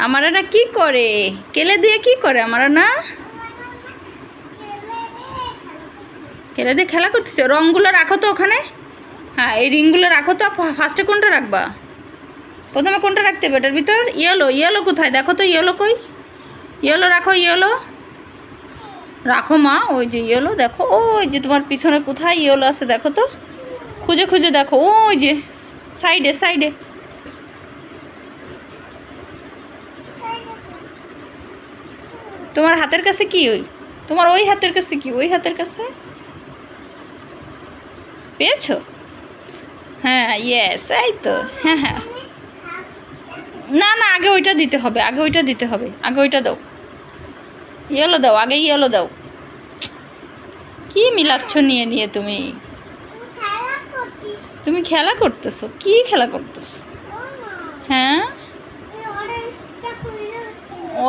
আমারা না কি করে, কেলে দিয়ে কি করে আমারা না? কেলে দিয়ে খেলা করতেছে। রঙগুলো রাখো তো ওখানে। হ্যাঁ, এই রিংগুলো রাখো তো। ফার্স্টে কোনটা রাখবা? প্রথমে কোনটা রাখতে হবে এটার ভিতর? ইয়েলো। ইয়েলো কোথায় দেখো তো, ইয়েলো কই? ইয়েলো রাখো, ইয়েলো রাখো মা। ওই যে ইয়েলো দেখো, ওই যে তোমার পিছনে কোথায় ইয়েলো আছে দেখো তো, খুঁজে খুঁজে দেখো। ওই যে সাইডে সাইডে। তোমার হাতের কাছে কি? ওই তোমার ওই হাতের কাছে কি? ওই হাতের কাছে পেয়েছো? হ্যাঁ, ইয়েস, এই তো। হ্যাঁ হ্যাঁ, না না, আগে ওইটা দিতে হবে, আগে ওইটা দিতে হবে, আগে ওইটা দাও। ইয়েলো দাও, আগে ইয়েলো দাও। কি মিলাচ্ছ নিয়ে নিয়ে তুমি? তুমি খেলা করতেছো? কি খেলা করতেছো? হ্যাঁ,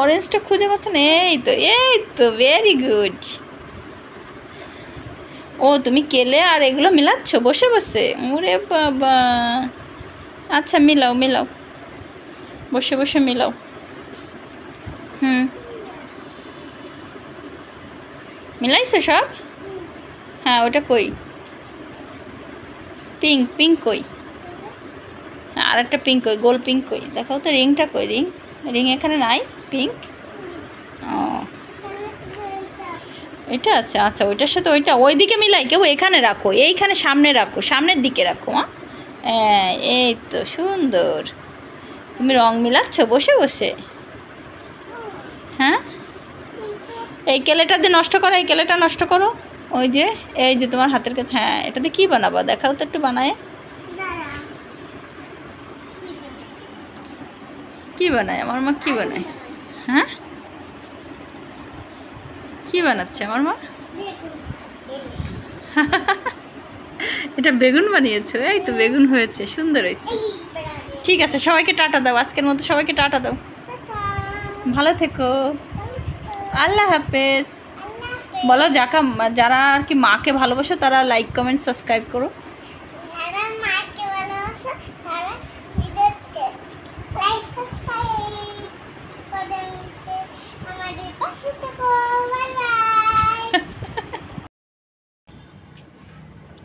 অরেঞ্জটা খুঁজে পাচ্ছ না? এই তো, এই তো, ভেরি গুড। ও তুমি কেলে আর এগুলো মিলাচ্ছ বসে বসে? ওরে বাবা, আচ্ছা মিলাও মিলাও, বসে বসে মিলাও। মিলাইছো সব? হ্যাঁ, ওটা কই? পিঙ্ক, পিঙ্ক কই? আর একটা পিঙ্ক কই? গোল পিঙ্ক কই? দেখাও তো রিংটা কই? রিং, রিং এখানে নাই। পিঙ্ক, ও এটা আছে। আচ্ছা, ওইটার সাথে ওইটা ওইদিকে মিলাই। কেউ এখানে রাখো, এইখানে সামনে রাখো, সামনের দিকে রাখো। হ্যাঁ, এই তো সুন্দর। তুমি রং মিলাচ্ছ বসে বসে? হ্যাঁ, এই কেলেটা দিয়ে নষ্ট করো, এই কেলেটা নষ্ট করো। ওই যে, এই যে তোমার হাতের কাছে। হ্যাঁ, এটাতে কি বানাবা দেখাও তো একটু বানায়। কি বানায় আমার মা? কি বানায়? হ্যাঁ, কি বানাচ্ছে আমার মা? এটা বেগুন বানিয়েছো? এই তো বেগুন হয়েছে, সুন্দর হয়েছে। ঠিক আছে, সবাইকে টাটা দাও। আজকের মতো সবাইকে টাটা দাও। ভালো থেকো। আল্লাহ হাফেজ। বলো যারা আর কি মাকে ভালোবাসো তারা লাইক কমেন্ট সাবস্ক্রাইব করো।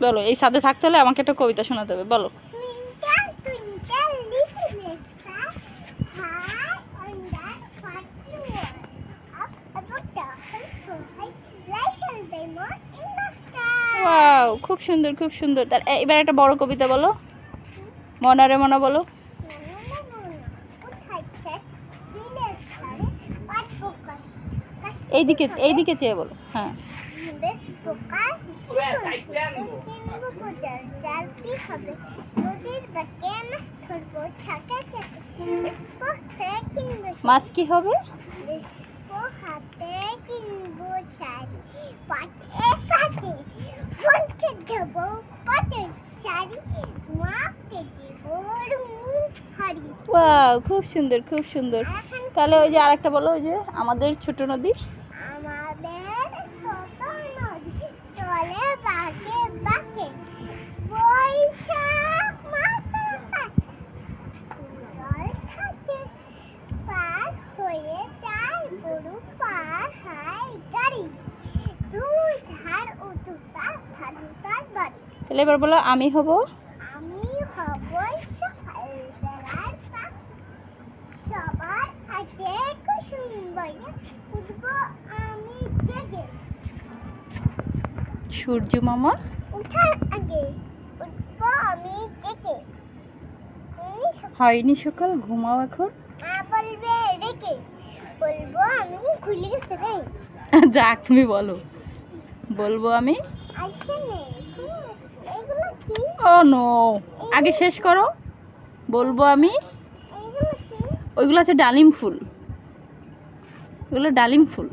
বলো, এই সাথে থাকতে হলে আমাকে একটা কবিতা শোনাতে হবে। বলো। ওয়াও, খুব সুন্দর, খুব সুন্দর। তাহলে এবার একটা বড় কবিতা বলো। মনারে মনা বলো। এইদিকে, এইদিকে চেয়ে বলো। হ্যাঁ, মাছ কি হবে? ওয়াও, খুব সুন্দর, খুব সুন্দর। তাহলে ওই যে আরেকটা বলো, ওই যে আমাদের ছোট নদী। তাহলে এবার বলো, আমি হব। সূর্য মামা হয়নি সকাল, ঘুমাও এখন। যাক, তুমি বলো। বলবো আমি। ও নো, আগে শেষ করো। বলবো আমি। ওইগুলো আছে ডালিম ফুল, ওগুলো ডালিম ফুল।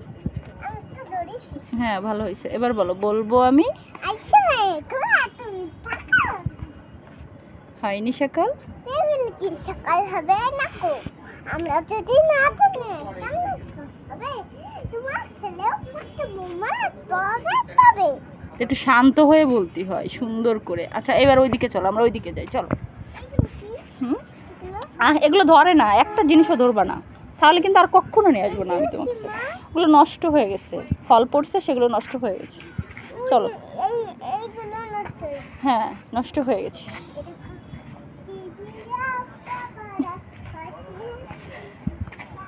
হ্যাঁ, ভালো হয়েছে। এবার বলো, বলবো আমি। হয়নি সকাল। সকাল হবে না কো, আমরা যদি না থাকি একটু শান্ত হয়ে বলতে হয়, সুন্দর করে। আচ্ছা, এবার ওইদিকে চলো, আমরা ওইদিকে যাই, চলো। এগুলো ধরে না, একটা জিনিসও ধরবা না। তাহলে কিন্তু আর কখনো নিয়ে আসবো না আমি তোমার কাছে। ওগুলো নষ্ট হয়ে গেছে, ফল পড়ছে সেগুলো নষ্ট হয়ে গেছে। চলো। হ্যাঁ নষ্ট হয়ে গেছে।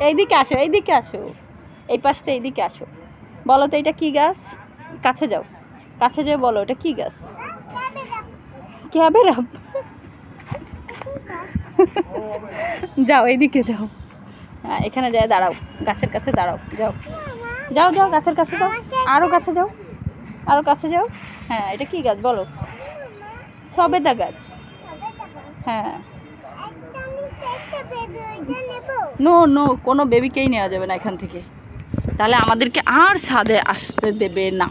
এইদিকে আসো, এইদিকে আসো, এই পাশটা এইদিকে আসো। বলো তো এটা কি গাছ? কাছে যাও, কাছে যেয়ে বলো এটা কি গাছ? ক্যাবেরা। যাও এইদিকে যাও। হ্যাঁ এখানে যায় দাঁড়াও, গাছের কাছে দাঁড়াও। যাও যাও যাও গাছের কাছে যাও, আরও কাছে যাও, আরও কাছে যাও। হ্যাঁ এটা কি গাছ বলো? সবেদা গাছ। হ্যাঁ নো নো, কোনো বেবিকেই নেওয়া যাবে না এখান থেকে, তাহলে আমাদেরকে আর ছাদে আসতে দেবে না।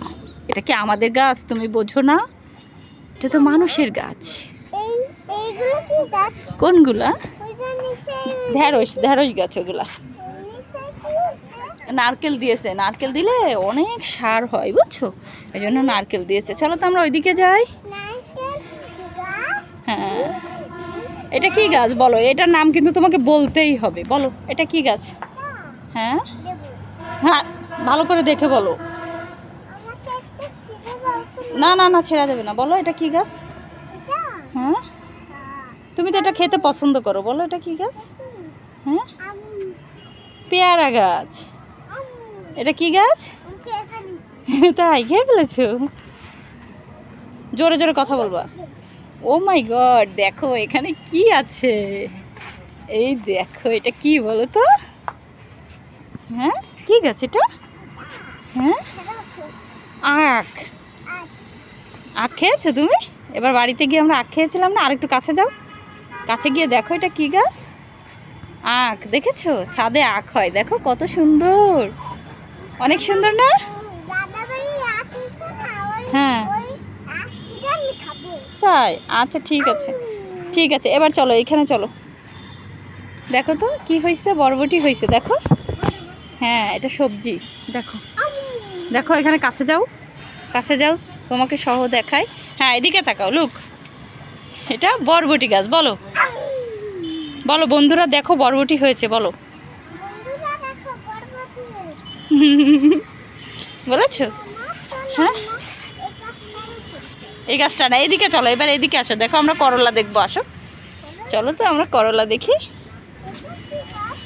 এটা কি আমাদের গাছ তুমি বোঝো না? এটা তো মানুষের গাছ। কোনগুলা? ঢেঁড়স, ঢেঁড়স গাছ ওগুলা। নারকেল দিয়েছে, নারকেল দিলে অনেক সার হয় বুঝছো, এই জন্য নারকেল দিয়েছে। চলো তো আমরা ওইদিকে যাই। হ্যাঁ এটা কি গাছ বলো? এটার নাম কিন্তু তোমাকে বলতেই হবে, বলো এটা কি গাছ? হ্যাঁ হ্যাঁ ভালো করে দেখে বলো। না না না ছেড়া দেবে না, বলো এটা কি গাছ? হ্যাঁ তুমি তো এটা খেতে পছন্দ করো, বলো এটা কি গাছ? হ্যাঁ পেয়ারা গাছ। এটা কি গাছ? তাই খেয়ে ফেলেছো? জোরে জোরে কথা বলবা। ও মাই গড, দেখো এখানে কি আছে, এই দেখো এটা কি বলো তো? হ্যাঁ কি গাছ এটা? হ্যাঁ আখ। আখ খেয়েছো তুমি? এবার বাড়িতে গিয়ে আমরা আখ খেয়েছিলাম না, আরেকটু কাছে যাও, কাছে গিয়ে দেখো এটা কি গাছ? আখ। দেখেছো ছাদে আখ হয়, দেখো কত সুন্দর, অনেক সুন্দর না? হ্যাঁ তাই, আচ্ছা ঠিক আছে ঠিক আছে। এবার চলো এইখানে চলো, দেখো তো কি হয়েছে, বরবটি হয়েছে দেখো। হ্যাঁ এটা সবজি, দেখো দেখো এখানে কাছে যাও, কাছে যাও তোমাকে সহ দেখাই। হ্যাঁ এদিকে তাকাও, লুক এটা বরবটি গাছ। বলো বলো বন্ধুরা দেখো বরবটি হয়েছে, বলো। বলেছো? হ্যাঁ এই গাছটা না, এইদিকে চলো, এবার এইদিকে আসো, দেখো আমরা করলা দেখবো, আসো চলো তো আমরা করলা দেখি।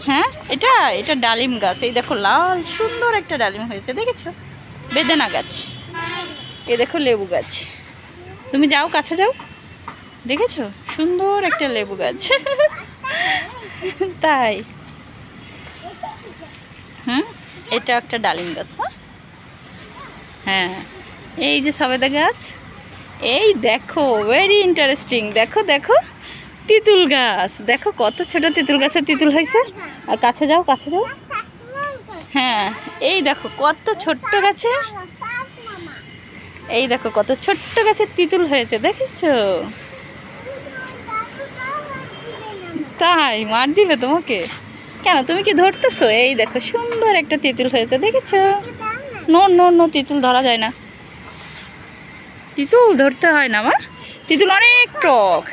হ্যাঁ এটা এটা ডালিম গাছ, এই দেখো লাল সুন্দর একটা ডালিম হয়েছে, দেখেছো? বেদানা গাছ, এই দেখো লেবু গাছ, তুমি যাও কাছে যাও, দেখেছো সুন্দর একটা লেবু গাছ। তাই এটা একটা ডালিম গাছ। হ্যাঁ এই যে সবেদা গাছ, এই দেখো ভেরি ইন্টারেস্টিং, দেখো দেখো তিতুল গাছ, দেখো কত ছোট তিতুল গাছে তিতুল হয়েছে। আর কাছে যাও, কাছে যাও। হ্যাঁ এই দেখো কত ছোট্ট গাছে, এই দেখো কত ছোট্ট গাছের তিতুল হয়েছে, দেখেছো? তাই মার দিবে তোমাকে কেন? তুমি কি ধরতেছো? এই দেখো সুন্দর একটা তিতুল হয়েছে, দেখেছো? নো নো নো, তিতুল ধরা যায় না, তিতুল ধরতে হয় না মা, তিতুল অনেক টক।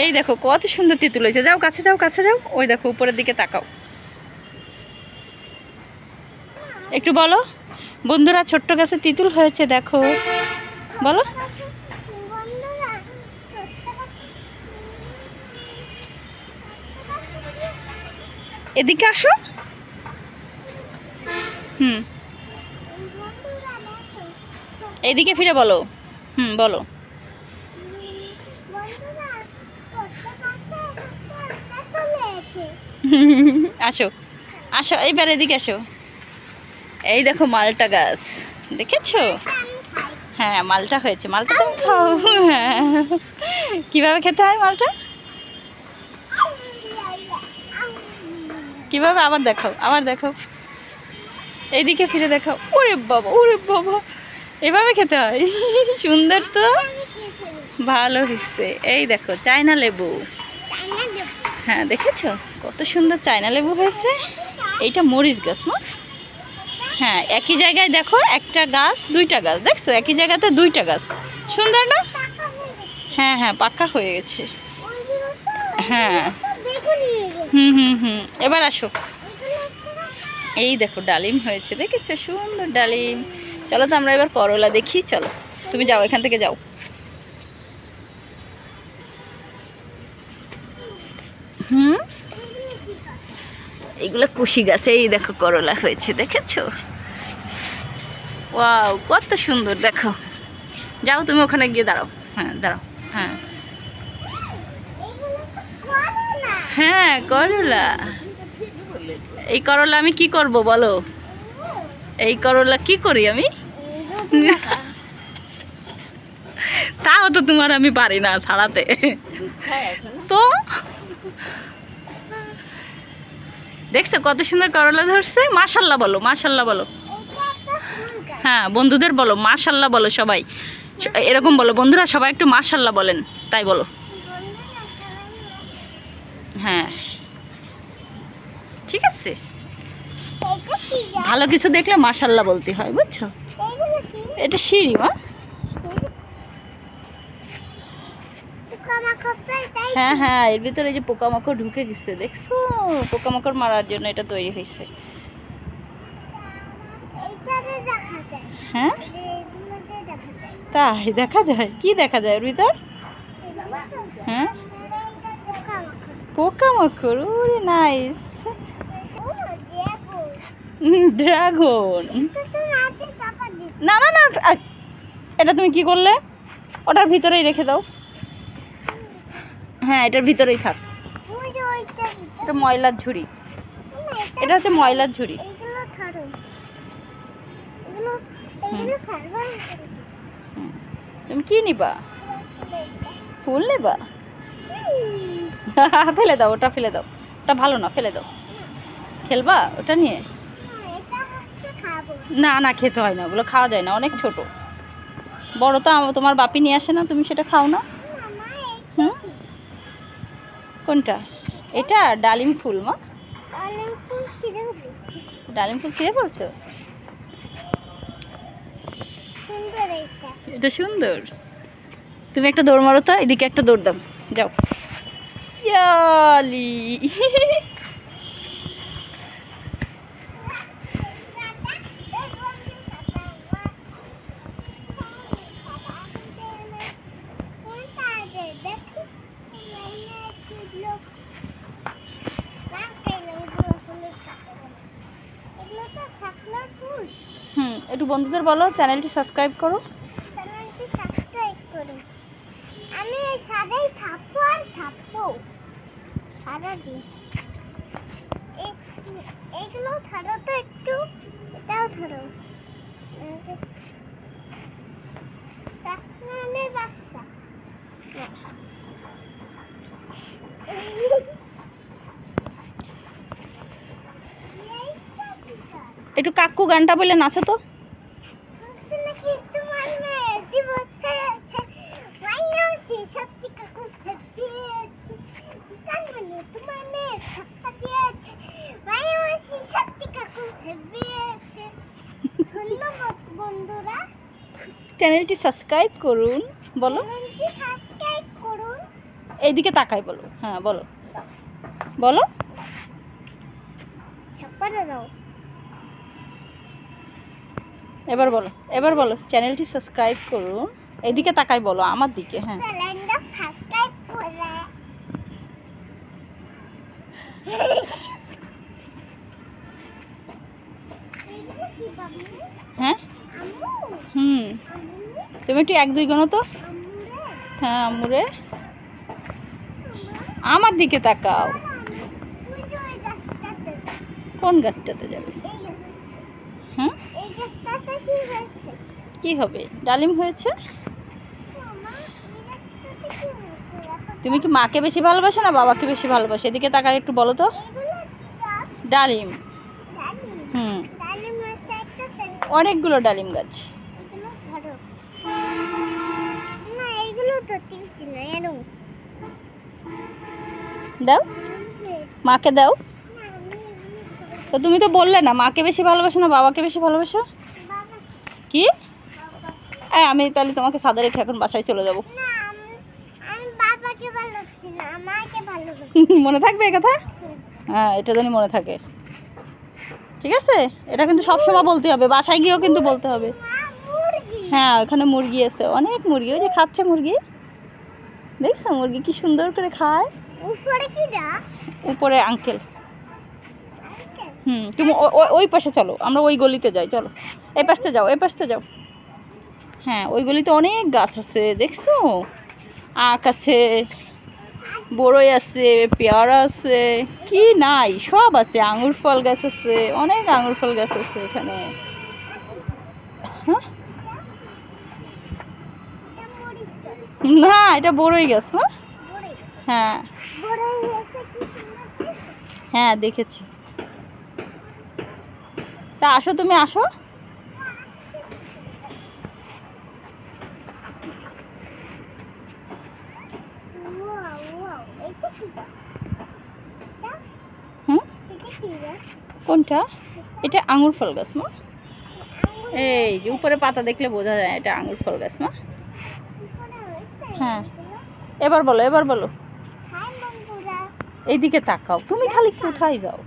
এই দেখো কত সুন্দর তিতুল হয়েছে, যাও কাছে যাও, কাছে যাও, ওই দেখো উপরের দিকে তাকাও, একটু বলো বন্ধুরা ছোট্ট গাছে তিতুল হয়েছে দেখো, বলো। এদিকে আসো। এইদিকে ফিরে বলো। বলো। আসো আসো এইবার এদিকে আসো, এই দেখো মালটা গাছ, দেখেছো? হ্যাঁ মালটা হয়েছে, মালটা তুমি খাও। হ্যাঁ কীভাবে খেতে হয় মালটা, কিভাবে? আবার দেখাও, আবার দেখাও, এইদিকে ফিরে দেখাও। ওরে বাবা, ওরে বাবা, এভাবে খেতে হয়? সুন্দর তো, ভালো হয়েছে। এই দেখো চায়না লেবু, হ্যাঁ দেখেছো কত সুন্দর চায়না লেবু হয়েছে। এইটা মরিচ গাছ না? হ্যাঁ একই জায়গায় দেখো একটা গাছ দুইটা গাছ, দেখছো একই জায়গাতে দুইটা গাছ, সুন্দর না? হ্যাঁ হ্যাঁ পাকা হয়ে গেছে। হ্যাঁ এবার আসো, এই দেখো ডালিম হয়েছে, দেখেছো সুন্দর ডালিম। চলো তো আমরা এবার করলা দেখি, চলো তুমি যাও, এখান থেকে যাও। এগুলো কুশি গাছে, এই দেখো করলা হয়েছে, দেখেছো? ওয়াও কত সুন্দর, দেখো। যাও তুমি ওখানে গিয়ে দাঁড়াও, হ্যাঁ দাঁড়াও, হ্যাঁ হ্যাঁ করলা। এই করলা আমি কি করব বলো? এই করলা কি করি আমি? তাও তো তোমার আমি পারি না ছাড়াতে। তো দেখছো কত সুন্দর করলা ধরছে? মাশাল্লাহ বলো, মাশাল্লাহ বলো। হ্যাঁ বন্ধুদের বলো মাশাল্লাহ বলো, সবাই এরকম বলো বন্ধুরা, সবাই একটু মাশাল্লাহ বলেন, তাই বলো। হ্যাঁ ঠিক আছে, ভালো কিছু দেখলে মাশাল্লাহ বলতে হয়, বুঝছো? এটা সিঁড়ি মা। হ্যাঁ হ্যাঁ, এর ভিতরে যে পোকামাকড় ঢুকে গেছে, দেখছো? পোকামাকড় মারার জন্য এটা তৈরি হয়েছে। হ্যাঁ তাই দেখা যায়? কি দেখা যায় ওর ভিতর? হ্যাঁ পোকামাকড়, ওরে নাইস। ড্রাগন। না না না, এটা তুমি কি করলে? ওটার ভিতরেই রেখে দাও। হ্যাঁ এটার ভিতরেই থাক। এটা ময়লার ঝুড়ি, এটা হচ্ছে ময়লার ঝুড়ি। তুমি কি নিবা? ফুল নেবা? ফেলে দাও, ওটা ফেলে দাও, ওটা ভালো না, ফেলে দাও। খেলবা ওটা নিয়ে? না না খেতে হয় না, ওগুলো খাওয়া যায় না, অনেক ছোট। বড় তো তোমার বাপি নিয়ে আসে না, তুমি সেটা খাও না। হুম কোনটা? এটা ডালিম ফুল মা। ডালিম ফুল ছিঁড়ে বলছো? এটা সুন্দর। তুমি একটা দৌড় মারো তো, এদিকে একটা দৌড় দাও, যাও। ইয়ালি একটু বন্ধুদের বলো চ্যানেলটি সাবস্ক্রাইব করো। আমি সাদাই থাকবো আর থাকবো সারাদিন। এগুলো ধরো তো একটু, এটাও ধরো। বাচ্চা একটু কাকু গানটা বলে নাচো তো। ধন্যবাদ বন্ধুরা, চ্যানেলটি সাবস্ক্রাইব করুন, বলো। সাবস্ক্রাইব করুন। এইদিকে তাকাই বলো, হ্যাঁ বলো বলো। ছাপ্পাটা দাও। এবার বলো, এবার বলো চ্যানেলটি সাবস্ক্রাইব করুন। এদিকে তাকাই বলো, আমার দিকে। হ্যাঁ চ্যানেলটা সাবস্ক্রাইব করে। হ্যাঁ তুমি একটু 1 2 গোনো তো। হ্যাঁ আম্মুরে, আমার দিকে তাকাও। কোন গাছটাতে যাবে? হ্যাঁ কি হবে? ডালিম হয়েছে। তুমি কি মাকে বেশি ভালোবাসো না বাবাকে বেশি ভালোবাসো? এদিকে তাকাই একটু বলো তো। ডালিম। অনেকগুলো ডালিম গাছ। দাও মাকে দাও। তো তুমি তো বললে না মাকে বেশি ভালোবাসো না বাবাকে বেশি ভালোবাসো। কি? আমি তাহলে তোমাকে সাদা রেখে এখন বাসায় চলে যাবো। মনে থাকবে এ কথা? হ্যাঁ এটা জানি মনে থাকে। ঠিক আছে? এটা কিন্তু সবসময় বলতে হবে, বাসায় গিয়েও কিন্তু বলতে হবে। হ্যাঁ ওখানে মুরগি আছে, অনেক মুরগি, ওই যে খাচ্ছে মুরগি, দেখছো মুরগি কি সুন্দর করে খায়। উপরে আঙ্কেল। তুমি ওই পাশে চলো, আমরা ওই গলিতে যাই, চলো এই পাশে যাও, এই পাশে যাও। হ্যাঁ ওই গলিতে অনেক গাছ আছে, দেখছো? আখ আছে, বড়ই আছে, পেয়ারা আছে, কি নাই সব আছে, আঙুর ফল গাছ আছে, অনেক আঙুর ফল গাছ আছে এখানে। হ্যাঁ না এটা বড়ই গাছ। হ্যাঁ হ্যাঁ দেখেছি। তা আসো, তুমি আসো। কোনটা? এটা আঙুর ফল গাছ মা। এই যে উপরে পাতা দেখলে বোঝা যায় এটা আঙুর ফল গাছ মা। হ্যাঁ এবার বলো, এবার বলো। এইদিকে তাকাও, তুমি খালি কোথায় যাও?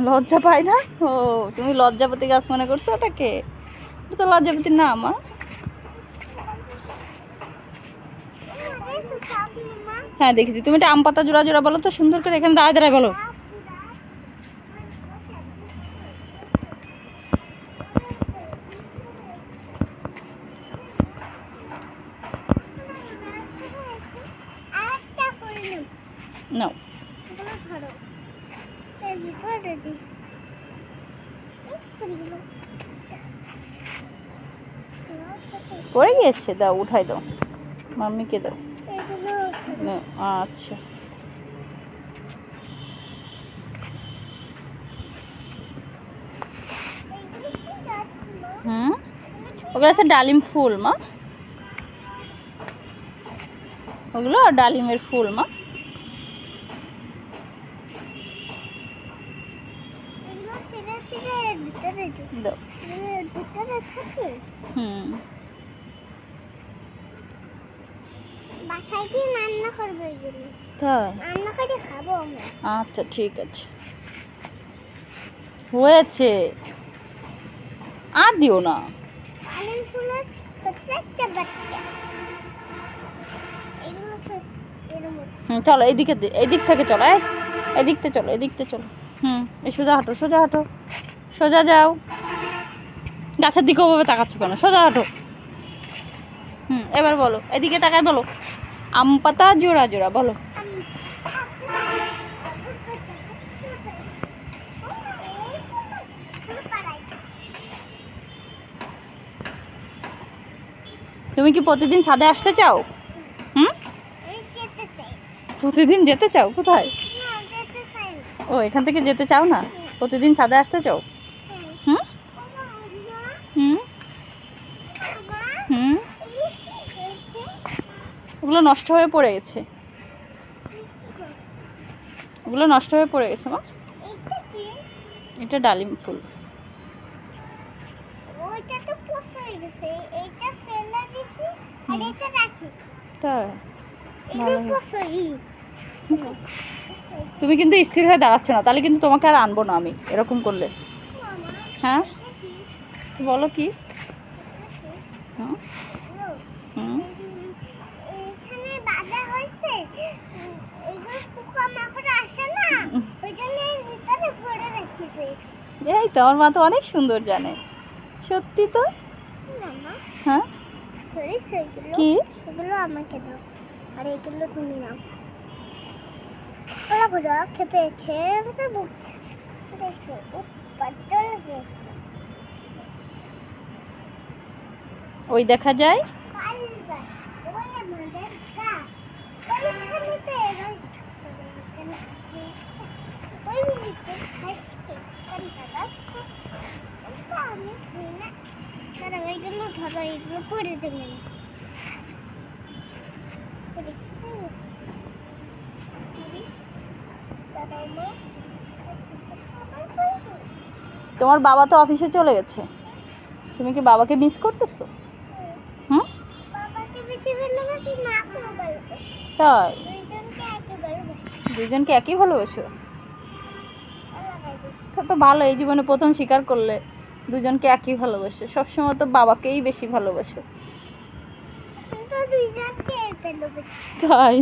লজ্জা পাই না? ও তুমি লজ্জাপতি গাছ মনে করছো ওটাকে? তো লজ্জাপতির না মা। হ্যাঁ দেখেছি, তুমি এটা আম পাতা জোড়া জোড়া বলো তো সুন্দর করে, এখানে দাঁড়ায় দাঁড়ায় বলো। নাও পড়ে গিয়েছে, দাও উঠাই দাও, মাম্মিকে দাও। আচ্ছা ওগুলো আছে ডালিম ফুল মা, ওগুলো ডালিমের ফুল মা। আচ্ছা ঠিক আছে, হয়েছে আর দিও না। চলো এইদিকে, এইদিক থেকে চলো, এদিকতে চলো, এদিকতে চলো। এই সোজা হাঁটো, সোজা হাঁটো, সোজা যাও। গাছের দিকে ওভাবে তাকাচ্ছ কেন? সোজা হাঁটো। এবার বলো, এদিকে তাকায় বলো, আম পাতা জোড়া জোড়া বলো। তুমি কি প্রতিদিন ছাদে আসতে চাও? প্রতিদিন যেতে চাও? কোথায়? ও এখান থেকে যেতে চাও না, প্রতিদিন ছাদে আসতে চাও? ওগুলো নষ্ট হয়ে পড়ে গেছে, ওগুলো নষ্ট হয়ে পড়ে গেছে মা। এটা ডালিম ফুল। তুমি কিন্তু স্থির হয়ে দাঁড়াচ্ছ না, তাহলে কিন্তু তোমাকে আর আনবো না আমি এরকম করলে। হ্যাঁ বলো কি? এই তো আমার মা তো অনেক সুন্দর জানে, সত্যি তো। হ্যাঁ কি? এগুলো আমাকে দাও আর এগুলো তুমি নাও। ওগুলো খেপেছে, ওই দেখা যায়। এইগুলো ধরো, এইগুলো পড়ে যাবে। তোমার বাবা তো অফিসে চলে গেছে, তুমি কি বাবাকে মিস করতেছো? বেশি ভালোবাসি, মাকেও ভালোবাসি। তাই দুইজনকে একই ভালোবাসি। দুজনকে একই ভালোবাসো? আলাদা। তা তো ভালো, এই জীবনে প্রথম স্বীকার করলে দুজনকে একই ভালোবাসো। সবসময় তো বাবাকেই বেশি ভালোবাসো। কিন্তু দুইজনকে ভালোবাসি। তাই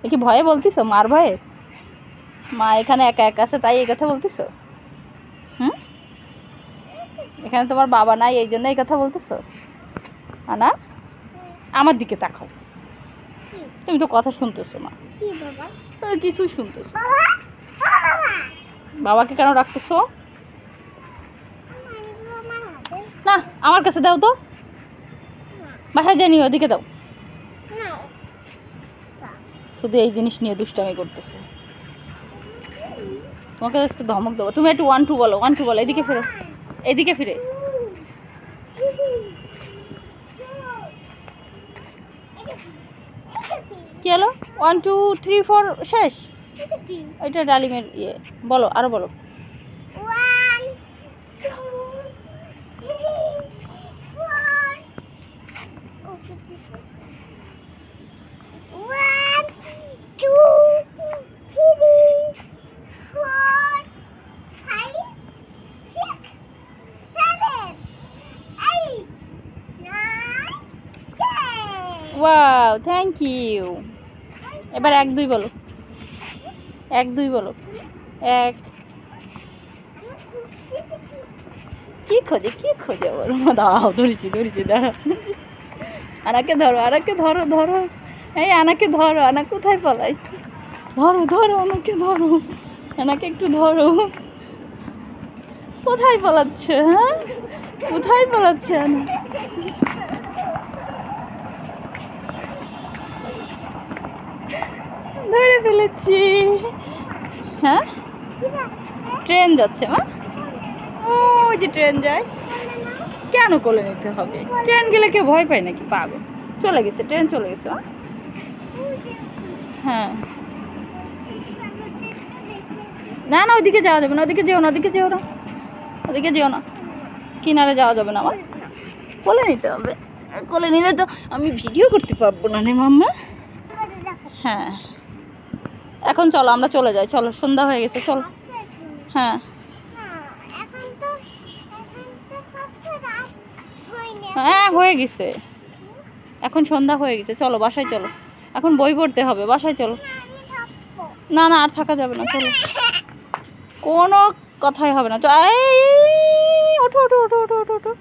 এ কি ভয়ে বলতিছো? মার ভয়ে? মা এখানে একা একা আছে তাই এই কথা বলতিছো? হুম, এখানে তোমার বাবা নাই এই জন্য এই কথা বলতেছো? আনা আমার দিকে তাকাও, কি? তুমি তো কথা শুনতেছো না। কি বাবা? তো কিছুই শুনতেছো। বাবা? ও বাবা! বাবাকে কেন রাখতেছো? আমার এগুলো আমার হাতে। না আমার কাছে দাও তো, না, বাসায় জানি ওদিকে দাও। না। শুধু এই জিনিস নিয়ে দুষ্টামি করতেছে। তোমাকে একটু ধমক দেবো, তুমি একটু 1 2 বলো, 1 2 বলো। এদিকে ফিরে, এদিকে ফিরে। কি হলো? 1 2 3 4 শেষ। এটা কি? এটা ডালিমের ইয়ে। বলো আরো বলো। 1 2 3 4 ওকে 1 2 3 4 5 6 7 8 9 10 ওয়াও, থ্যাংক ইউ। এবার 1 2 বলো, 1 2 বলো। 1 কি খোঁজে, কি খোঁজে ওর? দাঁড়াও, ধরেছি ধরেছি, দাঁড়াও। আনাকে ধরো, আনাকে ধরো, ধরো। এই আনাকে ধরো, আনা কোথায় পালাই? ধরো ধরো, আনাকে ধরো, আনাকে একটু ধরো। কোথায় পালাচ্ছে? হ্যাঁ, কোথায় পালাচ্ছে আনা? ধরে ফেলেছি। হ্যাঁ, ট্রেন যাচ্ছে মা। ওই যে ট্রেন যায়। কেন কোলে নিতে হবে? ট্রেন গেলে কেউ ভয় পায় নাকি? পাগল। চলে গেছে, ট্রেন চলে গেছে মা। হ্যাঁ, না না ওইদিকে যাওয়া যাবে না, ওদিকে যেও না, ওদিকে যেও না, ওদিকে যেও না। কিনারে যাওয়া যাবে না আমার, কোলে নিতে হবে। কোলে নিলে তো আমি ভিডিও করতে পারবো না রে মাম্মা। হ্যাঁ, এখন চলো আমরা চলে যাই, চলো সন্ধ্যা হয়ে গেছে, চলো। হ্যাঁ হ্যাঁ হয়ে গেছে, এখন সন্ধ্যা হয়ে গেছে, চলো বাসায় চলো। এখন বই পড়তে হবে, বাসায় চলো। না না আর থাকা যাবে না, চলো। কোনো কথাই হবে না। ওঠো ওঠো ওঠো ওঠো ওঠো ওঠো,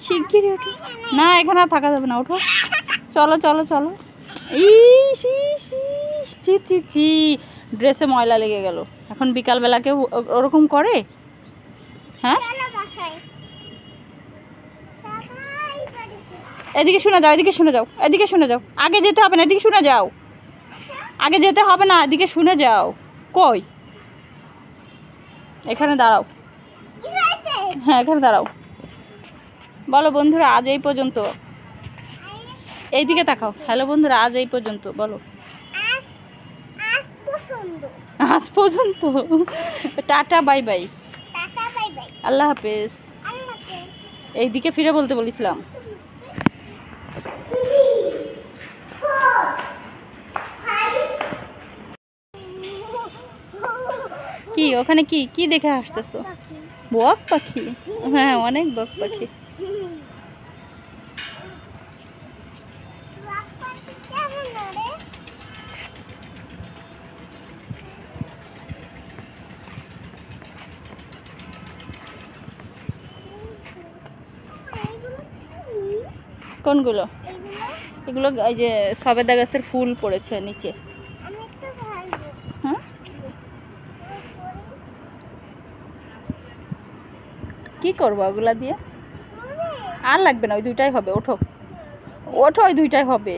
শিগগিরই ওঠো। না এখানে আর থাকা যাবে না, ওঠো। চলো চলো চলো। ইস ইস ইস, চি চি চি, ড্রেসে ময়লা লেগে গেল। এখন বিকালবেলা কেউ ওরকম করে? হ্যাঁ, এদিকে শুনে যাও, এদিকে শুনে যাও, এদিকে শুনে যাও। আগে যেতে হবে না, এদিকে শুনে যাও। আগে যেতে হবে না, এদিকে শুনে যাও। কই? এখানে দাঁড়াও। হ্যাঁ এখানে দাঁড়াও। বলো বন্ধুরা আজ এই পর্যন্ত। এইদিকে তাকাও। হ্যালো বন্ধুরা আজ এই পর্যন্ত বলো। আজ পর্যন্ত। টাটা বাই বাই, আল্লাহ হাফেজ। এইদিকে ফিরে বলতে বলেছিলাম। কি ওখানে কি কি দেখে আসতেছো? বক পাখি? হ্যাঁ অনেক বক পাখি। কোনগুলো? এগুলো এই যে সবেদা গাছের ফুল পড়েছে নিচে। হ্যাঁ কি করবো ওগুলা দিয়ে? আর লাগবে না, ওই দুইটাই হবে। ওঠো ওঠো, ওই দুইটাই হবে।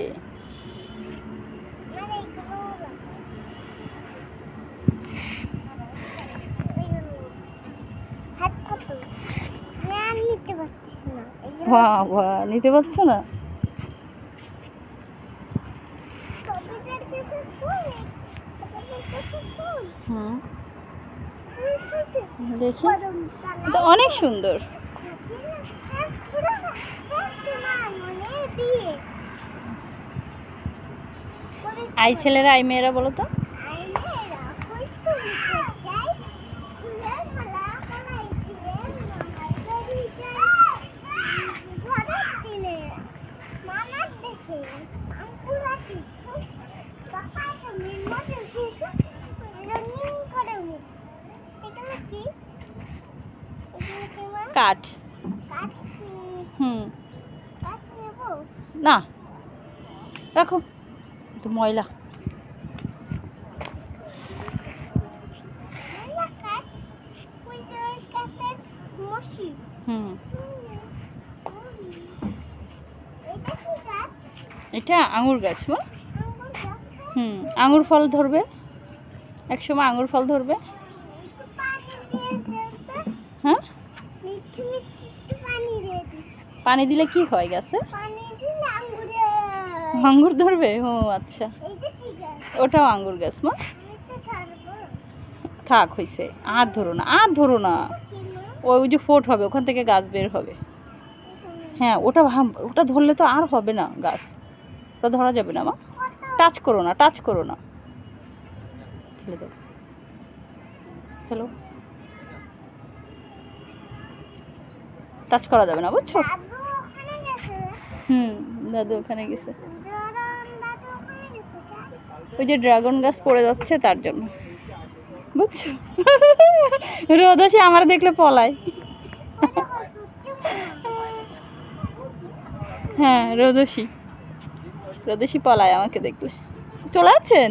নিতে পারছো না? হুম দেখি, অনেক সুন্দর। আই ছেলেরা আই মেয়েরা বলো তো। কাঠ। না রাখো, তো ময়লা। এটা আঙুর গাছ। আঙুর ফল ধরবে, একসময় আঙুর ফল ধরবে। হ্যাঁ, পানি দিলে কি হয় গাছে? আঙ্গুর ধরবে। ও আচ্ছা, ওটাও আঙ্গুর গাছ মা। থাক হয়েছে, আর ধরো না, আর ধরো না। ওই যে ফোট হবে, ওখান থেকে গাছ বের হবে। হ্যাঁ, ওটা ওটা ধরলে তো আর হবে না গাছ, ওটা ধরা যাবে না মা। টাচ করো না, টাচ করো না, ফেলে দেবো। হ্যালো, টাচ করা যাবে না বুঝছো। দাদু ওখানে গেছে, ওই যে ড্রাগন গাছ পড়ে যাচ্ছে তার জন্য, বুঝছো। রোদ আসে আমার দেখলে পলায়। হ্যাঁ, রোদসী পলায় আমাকে দেখলে। চলে আছেন?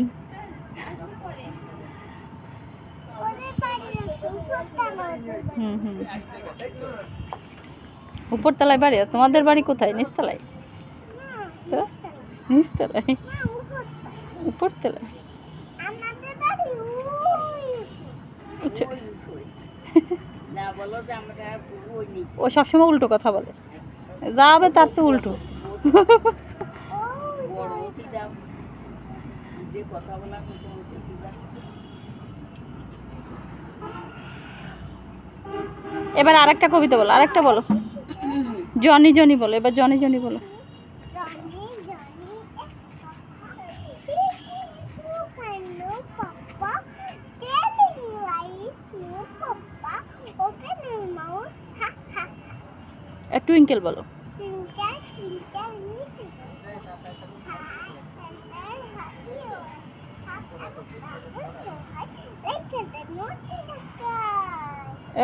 উপরতলায় বাড়ি। তোমাদের বাড়ি কোথায়? নিচতলায়? নিচতলায়, উপরতলায়। ও সবসময় উল্টো কথা বলে, যাবে তার তো উল্টো। এবার আরেকটা কবিতা বলো, আরেকটা বলো। জনি জনি বলো, এবার জনি জনি বলো। টুইঙ্কেল বলো।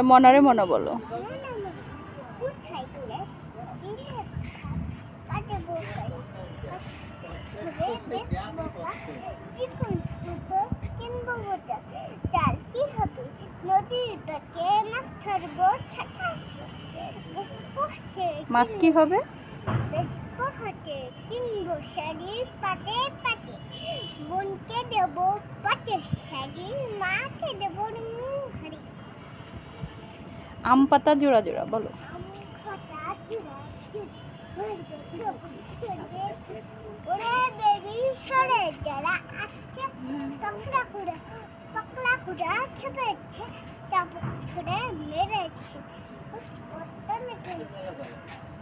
মনারে মনা বলো। মাছ কি হবে? আম পাতা জোড়া জোড়া বলো।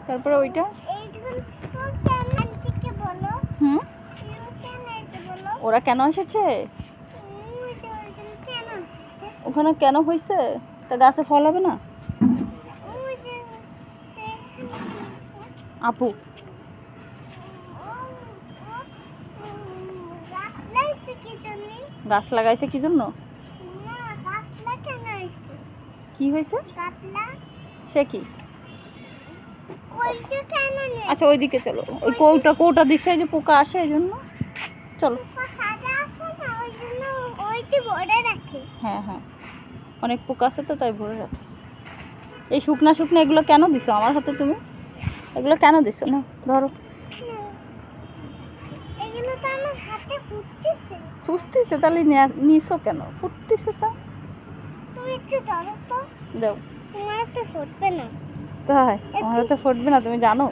তারপরে ওইটা ওরা কেন এসেছে? ওখানে কেন হয়েছে? তা গাছে ফল হবে না? আপু গাছ লাগাইছে কি জন্য? কি হয়েছে? সে কি? আচ্ছা ওইদিকে চলো, ওই কৌটা দিছে যে পোকা আসে এই জন্য। চলো। হ্যাঁ হ্যাঁ, অনেক পোকা আছে তো তাই ভরে রাখে। এই শুকনা শুকনা এগুলো কেন দিছো আমার হাতে? তুমি এগুলো কেন দিছো? না ধরো। ফুটতেছে তাহলে নিছো কেন? ফুটতেছে তা দাও। তাই আমার হাতে ফুটবে না? তুমি জানো?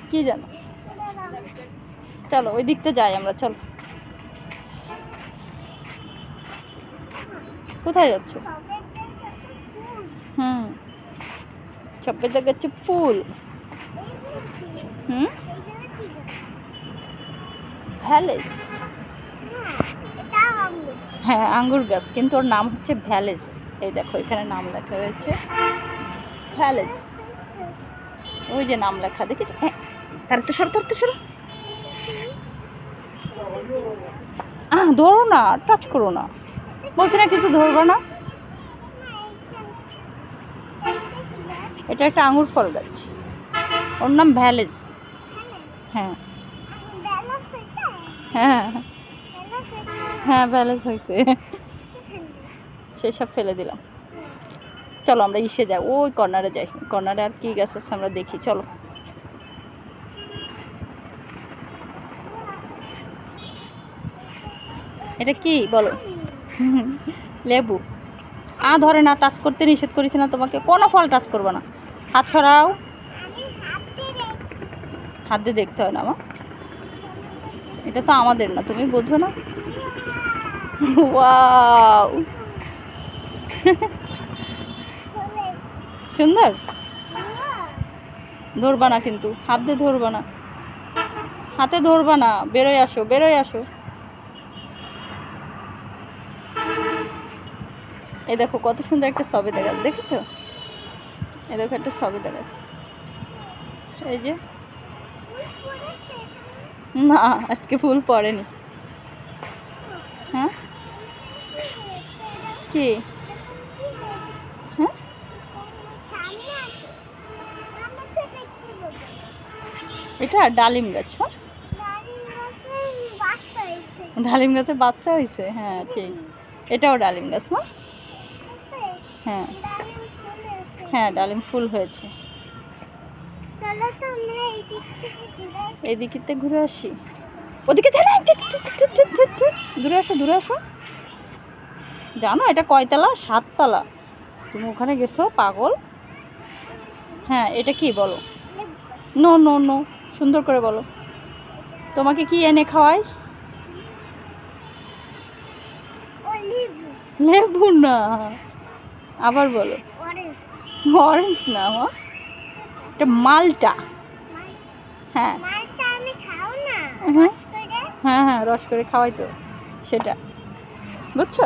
কি জানো? চলো ওই দিকতে যাই আমরা, চলো। কোথায় যাচ্ছ? ছপে জায়গাচ্ছে ফুল। প্যালেস। আঙ্গুর। হ্যাঁ আঙ্গুর গাছ, কিন্তু ওর নাম হচ্ছে ভ্যালেস। এই দেখো এখানে নাম লেখা রয়েছে ভ্যালেস, ওই যে নাম লেখা দেখেছো। হ্যাঁ তারতে সরো। ধরো না, টাচ করো না, বলছি না কিছু ধরবো না। এটা একটা আঙ্গুর ফল গাছ, ওর নাম ভ্যালেস। হ্যাঁ হ্যাঁ হ্যাঁ ভ্যালেস হয়েছে, সেসব ফেলে দিলাম। চলো আমরা ইসে যাই, ওই কর্নারে যাই, কর্নারে আর কি গাছ আছে আমরা দেখি। চলো এটা কি বলো? লেবু। ধরে না, টাচ করতে নিষেধ করেছি না তোমাকে, কোনো ফল টাচ করবে না। হাত ছড়াও। হাত দিয়ে দেখতে হয় না মা, এটা তো আমাদের না, তুমি বোঝো না। ওয়াও সুন্দর। ধরবা না কিন্তু, হাত দিয়ে ধরবা না, হাতে ধরবা না। বেরোয় আসো। এই দেখো কত সুন্দর একটা সবেদা গাছ, দেখেছো? এই দেখো একটা সবেদা গাছ, এই যে। না আজকে ফুল পড়েনি। হ্যাঁ কি? হ্যাঁ এটা ডালিম গাছ। হ্যাঁ ডালিম গাছের বাচ্চা হয়েছে, হ্যাঁ ঠিক, এটাও ডালিম গাছ মা। হ্যাঁ হ্যাঁ ডালিম ফুল হয়েছে। এই দিকতে ঘুরে আসি, ওদিকে দূরে আসো। জানো এটা কয়তলা? 7 তলা। তুমি ওখানে গেছো পাগল। হ্যাঁ এটা কি বলো? নো সুন্দর করে বলো, তোমাকে কি এনে খাওয়াই? লেবু না, আবার বলো। অরেঞ্জ না মা, এটা মালটা। হ্যাঁ হ্যাঁ রস করে খাওয়াই তো সেটা, বুঝছো?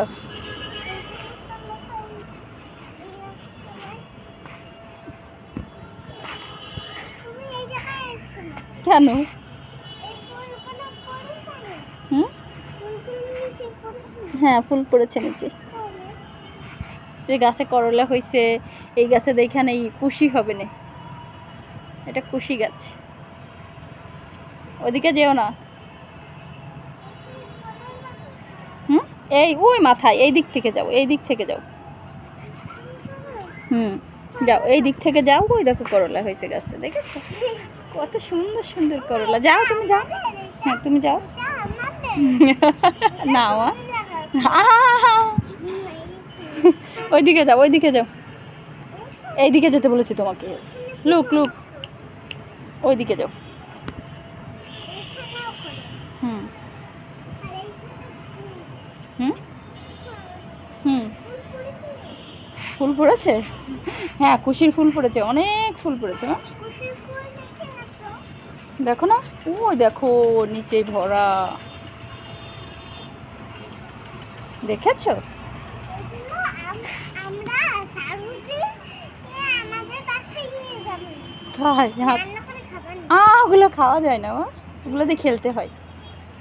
কেন? হ্যাঁ ফুল পড়েছে নিচে, এই গাছে করলা হয়েছে, এই গাছে দেখেন এই কুশি হবে না, এটা কুশি গাছ। ওদিকে যেও না। এই ওই মাথায়, এই দিক থেকে যাও। যাও এই দিক থেকে যাও, ওই দেখো করলা হয়েছে গাছে, দেখেছো কত সুন্দর করলা। যাও তুমি যাও, হ্যাঁ তুমি যাও। না ওইদিকে যাও এইদিকে যেতে বলেছি তোমাকে। লুক ওইদিকে যাও। ফুল পড়েছে, হ্যাঁ কুশির ফুল পড়েছে, অনেক ফুল পড়েছে। দেখো না, ওই দেখো নিচে ভরা, দেখেছো? ওগুলো খাওয়া যায় না, ওগুলো দিয়ে খেলতে হয়।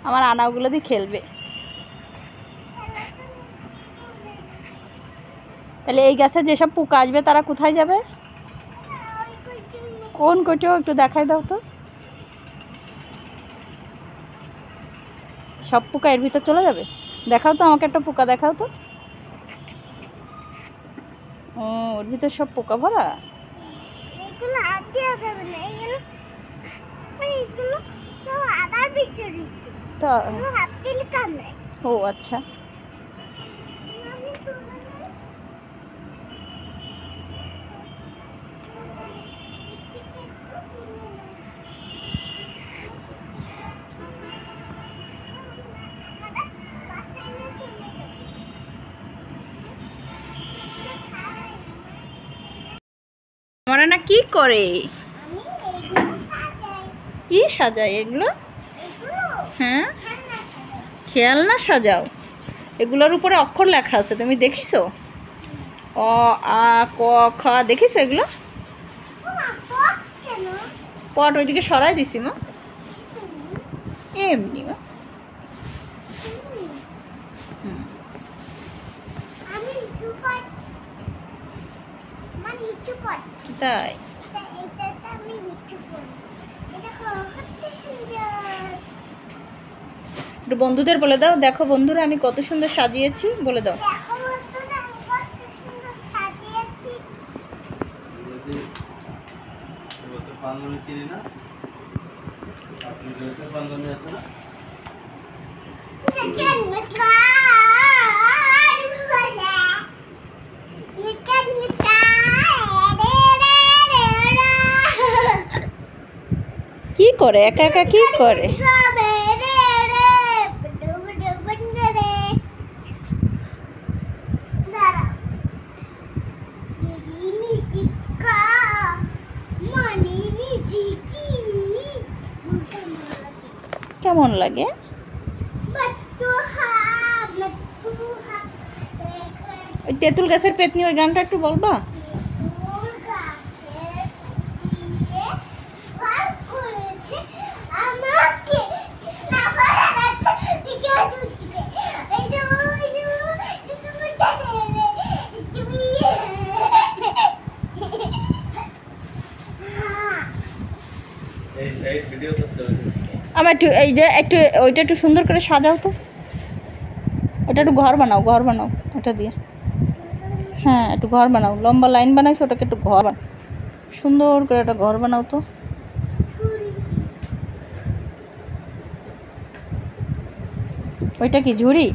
আমার আনা ওগুলো দিয়ে খেলবে। তাহলে এই গাছে যেসব পোকা আসবে তারা কোথায় যাবে? কোন কটিও একটু দেখাই দাও তো। সব পোকা এর ভিতর চলে যাবে? দেখাও তো আমাকে একটা পোকা, দেখাও তো। ওর ভিতর সব পোকা ভরা। ও আচ্ছা, আমরা না কি করে, কি সাজায় এগুলো? হ্যাঁ খেলনা সাজাও, এগুলোর উপরে অক্ষর লেখা আছে, তুমি দেখেছো? অ আ ক খ দেখেছো এগুলো? পট ওইদিকে সরাই দিছি মা, এমনি মা। তাই একটু বন্ধুদের বলে দাও, দেখো বন্ধুরা আমি কত সুন্দর সাজিয়েছি, বলে দাও। কি করে একা একা কি করে? কেমন লাগে? ওই তেঁতুল গাছের পেতনি ওই গানটা একটু বলবা? আমার একটু এই যে একটু ওইটা একটু সুন্দর করে সাজাও তো, ওটা একটু ঘর বানাও, ঘর বানাও ওটা দিয়ে। হ্যাঁ একটু ঘর বানাও, লম্বা লাইন বানাইছো ওটাকে একটু ঘর বানাও, সুন্দর করে একটা ঘর বানাও তো। ওইটা কি ঝুড়ি?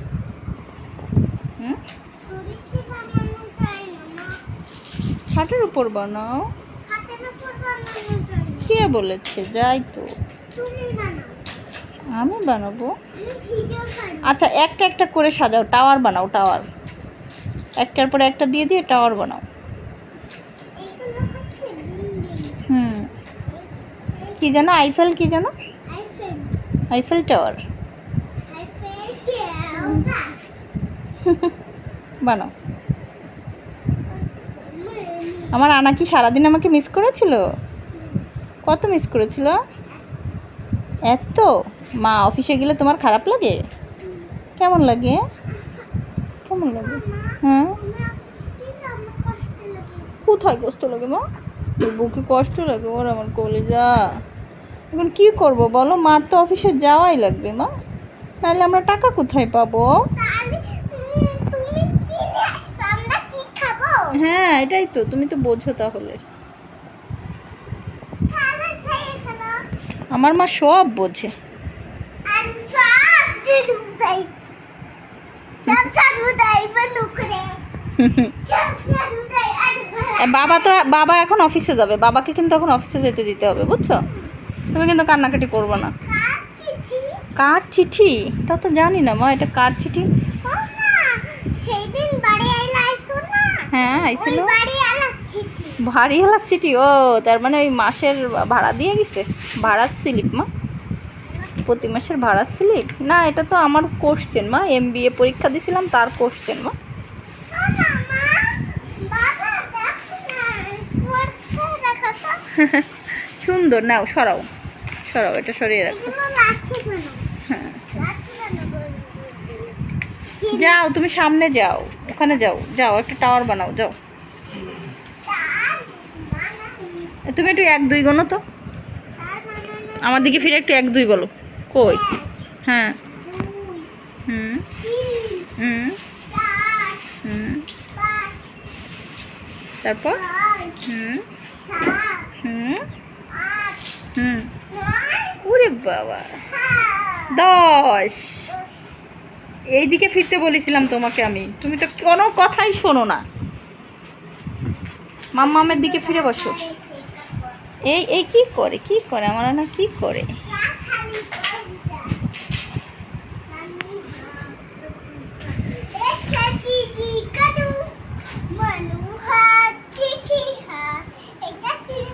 খাটের উপর বানাও। কে বলেছে? যাই তো, আমি বানাবো। আচ্ছা একটা একটা করে সাজাও, টাওয়ার বানাও, টাওয়ার একটার পরে একটা দিয়ে দিয়ে টাওয়ার বানাও। কি যেন আইফেল, কি যেন আইফেল টাওয়ার বানাও। আমার আনা কি সারাদিন আমাকে মিস করেছিল? কত মিস করেছিল? এত? মা অফিসে গেলে তোমার খারাপ লাগে? কেমন লাগে? কেমন লাগে? হ্যাঁ কোথায় কষ্ট লাগে মা? বুকে কষ্ট লাগে? ওর আমার কলিজা। এখন কি করব বলো, মার তো অফিসে যাওয়াই লাগবে মা, তাহলে আমরা টাকা কোথায় পাবো? হ্যাঁ এটাই তো, তুমি তো বোঝো তাহলে। আমার মা সব বোঝে। বাবা এখন অফিসে যাবে, বাবাকে কিন্তু এখন অফিসে যেতে দিতে হবে, বুঝছো? তুমি কিন্তু কান্নাকাটি করবো না। কার চিঠি? তা তো জানি না মা, এটা কার চিঠি? হ্যাঁ আইছিল, বাড়িওয়ালার চিঠি। ও তার মানে ওই মাসের ভাড়া দিয়ে গেছে, ভাড়ার স্লিপ মা, প্রতি মাসের ভাড়ার স্লিপ না, এটা তো আমার কোশ্চেন মা, MBA পরীক্ষা দিয়েছিলাম তার কোশ্চেন মা। সুন্দর, নাও সরাও সরাও, এটা সরিয়ে রাখো। হ্যাঁ যাও তুমি সামনে যাও, ওখানে যাও, যাও একটা টাওয়ার বানাও, যাও। তুমি একটু 1 2 গোনো তো, আমার দিকে ফিরে একটু 1 2 বলো। কই? হ্যাঁ হুম হুম হুম তারপর হুম হুম হুম ওরে বাবা 10। এইদিকে ফিরতে বলেছিলাম তোমাকে আমি, তুমি তো কোনো কথাই শোনো না। মাম্মামের দিকে ফিরে বসো। এই কি করে, কি করে আমার না, কি করে?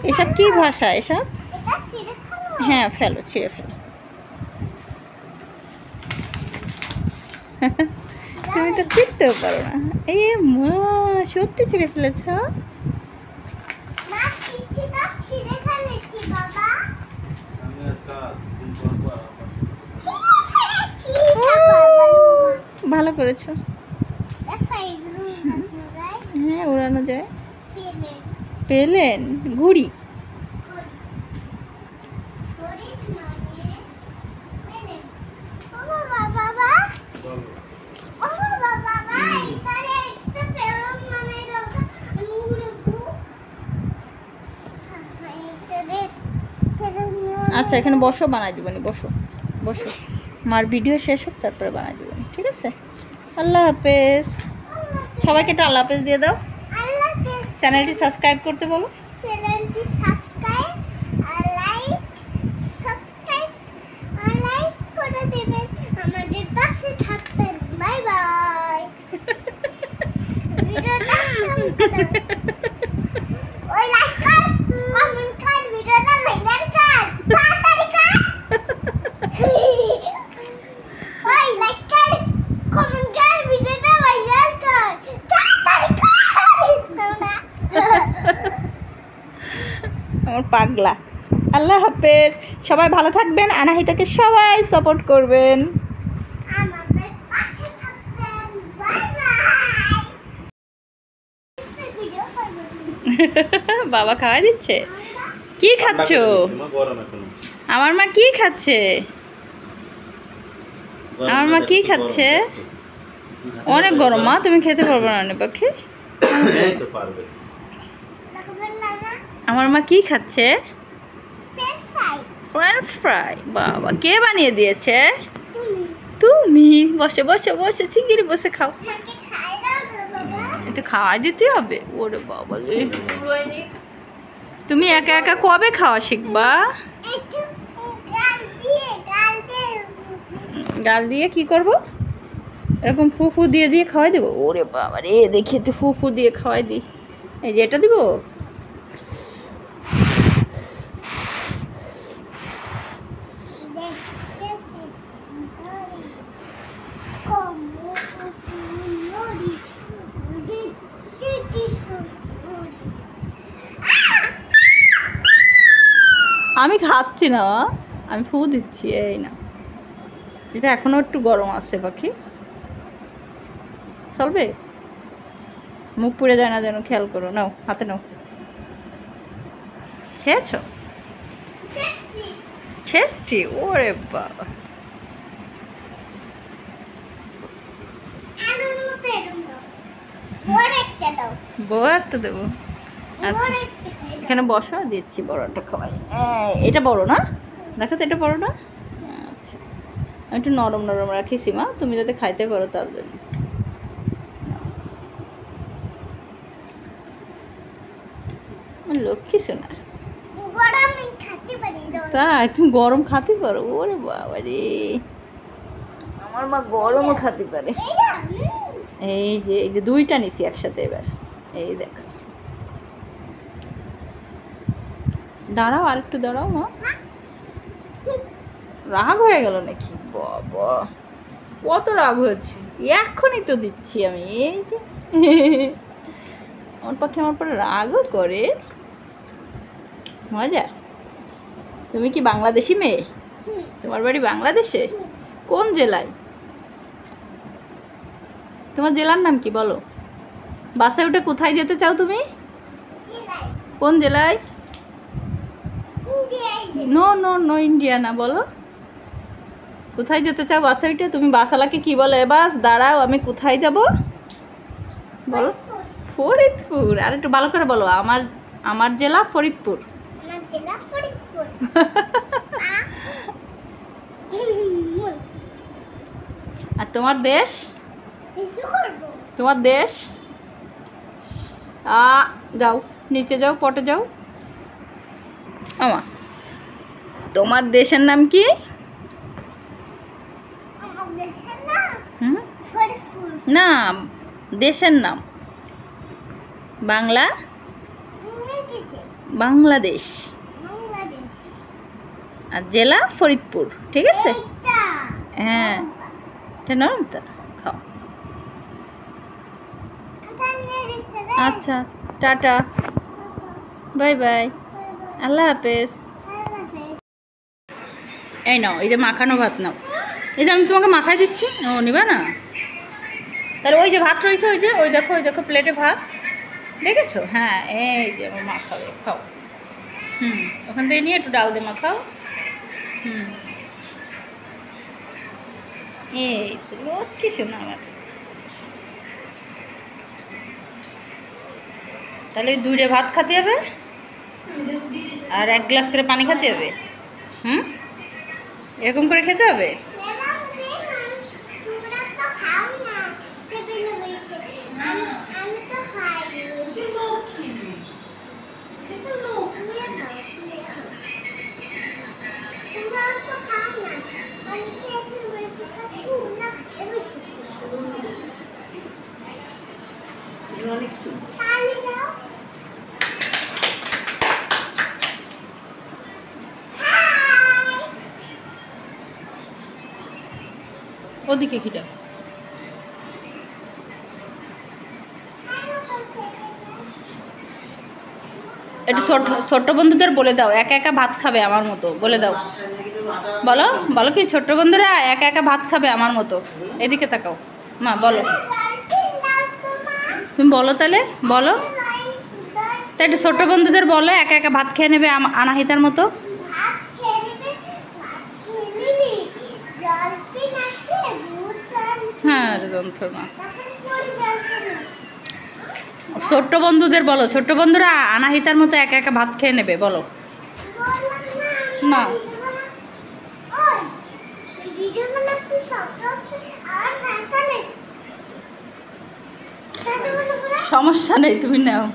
এসব কি ভাষা এসব? হ্যাঁ ফেলো, ছিঁড়ে ফেলো। তুমি তো ছিঁড়তেও পারো না। এ মা, সত্যি ছিঁড়ে ফেলেছ? না চিঠিটা ছিঁড়ে ফেলেছি বাবা। আমি একটা দিন পর আবার ছিঁড়ে ফেলেছি। তারপর বলুন ভালো করেছো। দেখো এগুলো উড়ানো যায়। হ্যাঁ, উড়ানো যায়। পেলে পেলেন, ঘুড়ি। ঘড়ি মানে পেলে। ও বাবা বাবা, বলো। ও বাবা বাবা, এখানে একটা পেলন মানে দাদা আমি উড়বো। এখানে পেলন। আচ্ছা, এখানে বসো, বানাই দিবনি। বসো বসো, মার ভিডিও শেষ হোক তারপরে বানাই দিবনি, ঠিক আছে? আল্লাহ হাফেজ। সবাইকে একটা আল্লাহ হাফেজ দিয়ে দাও। আল্লাহ হাফেজ। চ্যানেলটি সাবস্ক্রাইব করতে বলো। চ্যানেলটি সাবস্ক্রাইব আর লাইক করে দেবেন, আমাদের পাশে থাকবেন। Bye bye. ভিডিওটা কেমন করে? ওই লাইক কর, কমেন্ট কর, ভিডিওটা ভাইরাল কর, তাড়াতাড়ি কর। ওই লাইক কর, কমেন্ট কর, ভিডিওটা ভাইরাল কর, তাড়াতাড়ি কর। আমার পাগলা। আল্লাহ হাফেজ। সবাই ভালো থাকবেন। আনাহিতাকে সবাই সাপোর্ট করবেন। আমাদের পাশে থাকবেন। Bye bye. ভিডিও করবেন। বাবা খাওয়াই দিচ্ছে। কি খাচ্ছো? মা গরম এখনো। আমার মা কি খাচ্ছে? আমার মা কি খাচ্ছে? অনেক গরম মা, তুমি খেতে পারবে না পাখি। এই তো পারবে। লাগবেন না আমার মা কি খাচ্ছে? French fry. French fry. বাবা, কে বানিয়ে দিয়েছে? তুমি তুমি। বসে বসে বসে চিংড়ি বসে খাও। আমাকে খাই দাও না বাবা। একটু খাওয়াই দিতে হবে। ওরে বাবা রে, তুমি একা একা কবে খাওয়া শিখবা? একটু গাল দিয়ে গাল দিয়ে কি করব? এরকম ফু ফু দিয়ে দিয়ে খাওয়াই দেবো? ওরে বাবা রে, দেখি একটু ফু ফু দিয়ে খাওয়াই দিই। এই যে এটা দিব। আমি খাচ্ছি না, আমি ফু দিচ্ছি। এই না, এটা এখনো একটু গরম আছে পাখি। চলবে? মুখ পুড়ে যায় না যেন, খেয়াল করো। নাও, হাতে নাও। খেয়েছ? টেস্টি। ওরে বাবা, বড় তো দেবো। আচ্ছা, এখানে বসা, দিচ্ছি বড়টা খাওয়াই। এটা বড় না? দেখো তো, এটা বড় না? আচ্ছা, আমি একটু নরম নরম রাখিছি মা, তুমি যাতে খাইতে পারো তার জন্য। লক্ষ্মী শোনা। তাই তুমি গরম খাতে পারো? ওরে বাবা রে, আমার মা গরমও খাতে পারে। এই যে দুইটা নিছি একসাথে এবার। এই দেখো, দাঁড়াও, আর একটু দাঁড়াও মা। রাগ হয়ে গেল নাকি? বাবা, কত রাগ হয়েছে! এখনই তো দিচ্ছি আমি। এই যে আমার পক্ষে আমার পরে রাগও করে। মজা। তুমি কি বাংলাদেশি মেয়ে? তোমার বাড়ি বাংলাদেশে? কোন জেলায়? তোমার জেলার নাম কি বলো? বাসে উঠে কোথায় যেতে চাও তুমি? কোন জেলায়? নো নো নো, ইন্ডিয়া না। বলো কোথায় যেতে চাও বাসে উঠে? তুমি বাসালাকে কি বলো? বাস দাঁড়াও, আমি কোথায় যাব বলো? ফরিদপুর। আর একটু ভালো করে বলো। আমার জেলা ফরিদপুর। আর তোমার দেশ? তোমার দেশ? যাও নিচে যাও, পটে যাও। আমা, তোমার দেশের নাম কি? না, দেশের নাম। বাংলাদেশ। আর জেলা ফরিদপুর, ঠিক আছে? হ্যাঁ, এটা নরম তো, খাও। আচ্ছা, টাটা, বাই বাই, আল্লাহ হাফেজ। এই নাও, এই যে মাখানো ভাত নাও, এই যে আমি তোমাকে মাখাই দিচ্ছি, ও নিবা না? তাহলে ওই যে ভাত রয়েছে, ওই দেখো প্লেটে ভাত দেখেছো? হ্যাঁ, এই যে আমার মা খাবে, খাও। ওখান থেকে নিয়ে একটু ডাল দিয়ে মাখাও। এই তো লক্ষ্মী শোনা আমার। তাহলে 2 ভাত খেতে হবে আর 1 গ্লাস করে পানি খেতে হবে। এরকম করে খেতে হবে। ওদিকে খিটা একটু ছোট্ট বন্ধুদের বলে দাও একা একা ভাত খাবে আমার মতো, বলে দাও। বলো কি ছোট্ট বন্ধুরা একা একা ভাত খাবে আমার মতো। এদিকে তাকাও মা, বলো। তুমি বলো তাহলে, বলো তা একটু ছোট্ট বন্ধুদের বলো একা একা ভাত খেয়ে নেবে আনাহিতার মতো। হ্যাঁ যন্ত্রণা। ছোট্ট বন্ধুদের বলো, ছোট্ট বন্ধুরা আনাহিতার মতো একা একা ভাত খেয়ে নেবে, বলো না। সমস্যা নেই, তুমি নাও।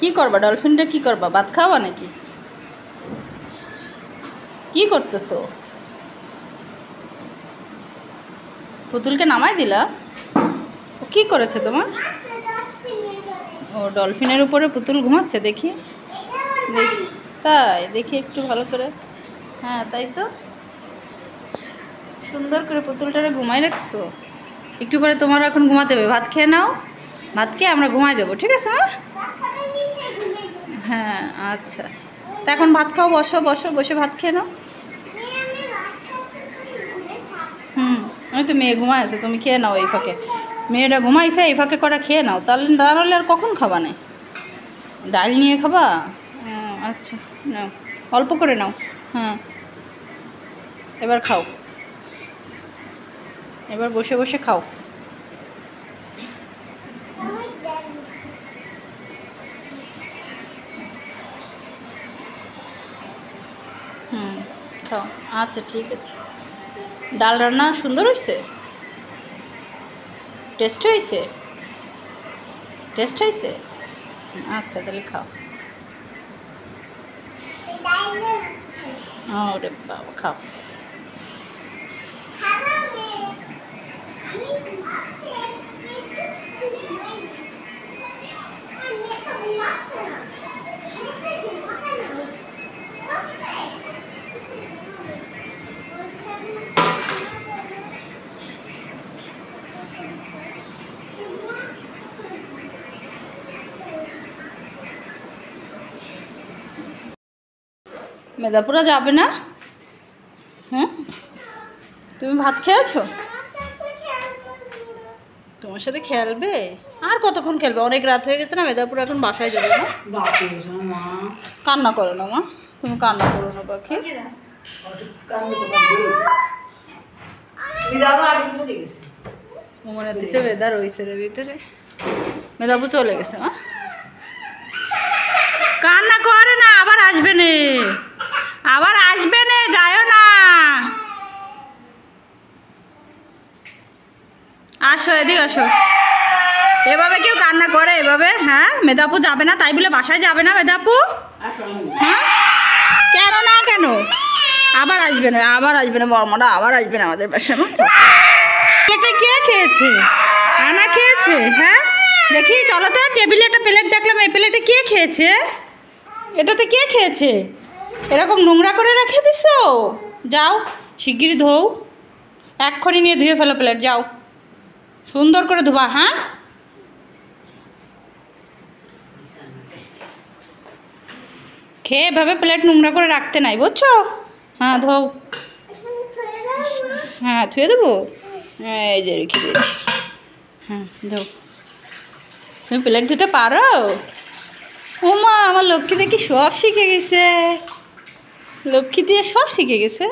কি করবা ডলফিনটা, কি করবা? ভাত খাওয়া নাকি? কি করতেছো? পুতুলকে নামাই দিলা? ও কি করেছে তোমার? ও ডলফিনের উপরে পুতুল ঘুমাচ্ছে, দেখি তাই দেখি একটু ভালো করে। হ্যাঁ তাই তো, সুন্দর করে পুতুলটারে ঘুমাই রাখছো। একটু পরে তোমারও এখন ঘুমাতে হবে। ভাত খেয়ে নাও, ভাত খেয়ে আমরা ঘুমাই যাবো, ঠিক আছে মা? হ্যাঁ আচ্ছা, তা এখন ভাত খাও, বসে ভাত খেয়ে নাও। ওই তো মেয়ে ঘুমাই আছে, তুমি খেয়ে নাও এই ফাঁকে। মেয়েটা ঘুমাইছে, এই ফাঁকে কটা খেয়ে নাও, তাহলে আর কখন খাবা না? ডাল নিয়ে খাবা? আচ্ছা নাও, অল্প করে নাও। হ্যাঁ এবার খাও, এবার বসে খাও। খাও, আচ্ছা ঠিক আছে। ডাল রান্না সুন্দর হয়েছে, টেস্ট হয়েছে। আচ্ছা তাহলে খাও। ওরে বাবা, খাও। মেদাপুরা যাবে না? তুমি ভাত খেয়েছো? তোমার সাথে খেলবে? আর কতক্ষণ খেলবে? অনেক রাত হয়ে গেছে না, মেদাপুর এখন বাসায় যাবে না? কান্না করো না মা, তুমি কান্না করো না পাখি। মনে দিছে বেদা রয়েছে রে ভিতরে, মেদাপু চলে গেছে। মা কান্না করে না, আবার আসবে নে, যাও না। আসো এদিকে আসো। এভাবে কেউ কান্না করে এভাবে? হ্যাঁ মেদাপু যাবে না তাই বলে বাসায় যাবে না মেদাপু? হ্যাঁ কেন না, কেন আবার আসবে না? বর্মারা আবার আসবে না আমাদের বাসায়। প্লেটটা কে খেয়েছে? আনা খেয়েছে? হ্যাঁ দেখি চলো তো, টেবিলে একটা প্লেট দেখলাম, এই প্লেটে কে খেয়েছে? এটাতে কে খেয়েছে? এরকম নোংরা করে রেখে দিছো? যাও শিগগিরই ধোও। এক্ষুনি নিয়ে ধুয়ে ফেলো প্লেট, যাও সুন্দর করে ধোবা। হ্যাঁ খেয়ে এভাবে প্লেট নোংরা করে রাখতে নাই, বুঝছো? হ্যাঁ ধোও। হ্যাঁ ধুয়ে দেবো, এই যে রেখে দিয়েছি। হ্যাঁ ধোও। তুমি প্লেট ধুতে পারো? ও মা, আমার লক্ষ্মী দেখি সব শিখে গেছে, লক্ষ্মী দিয়ে সব শিখে গেছে,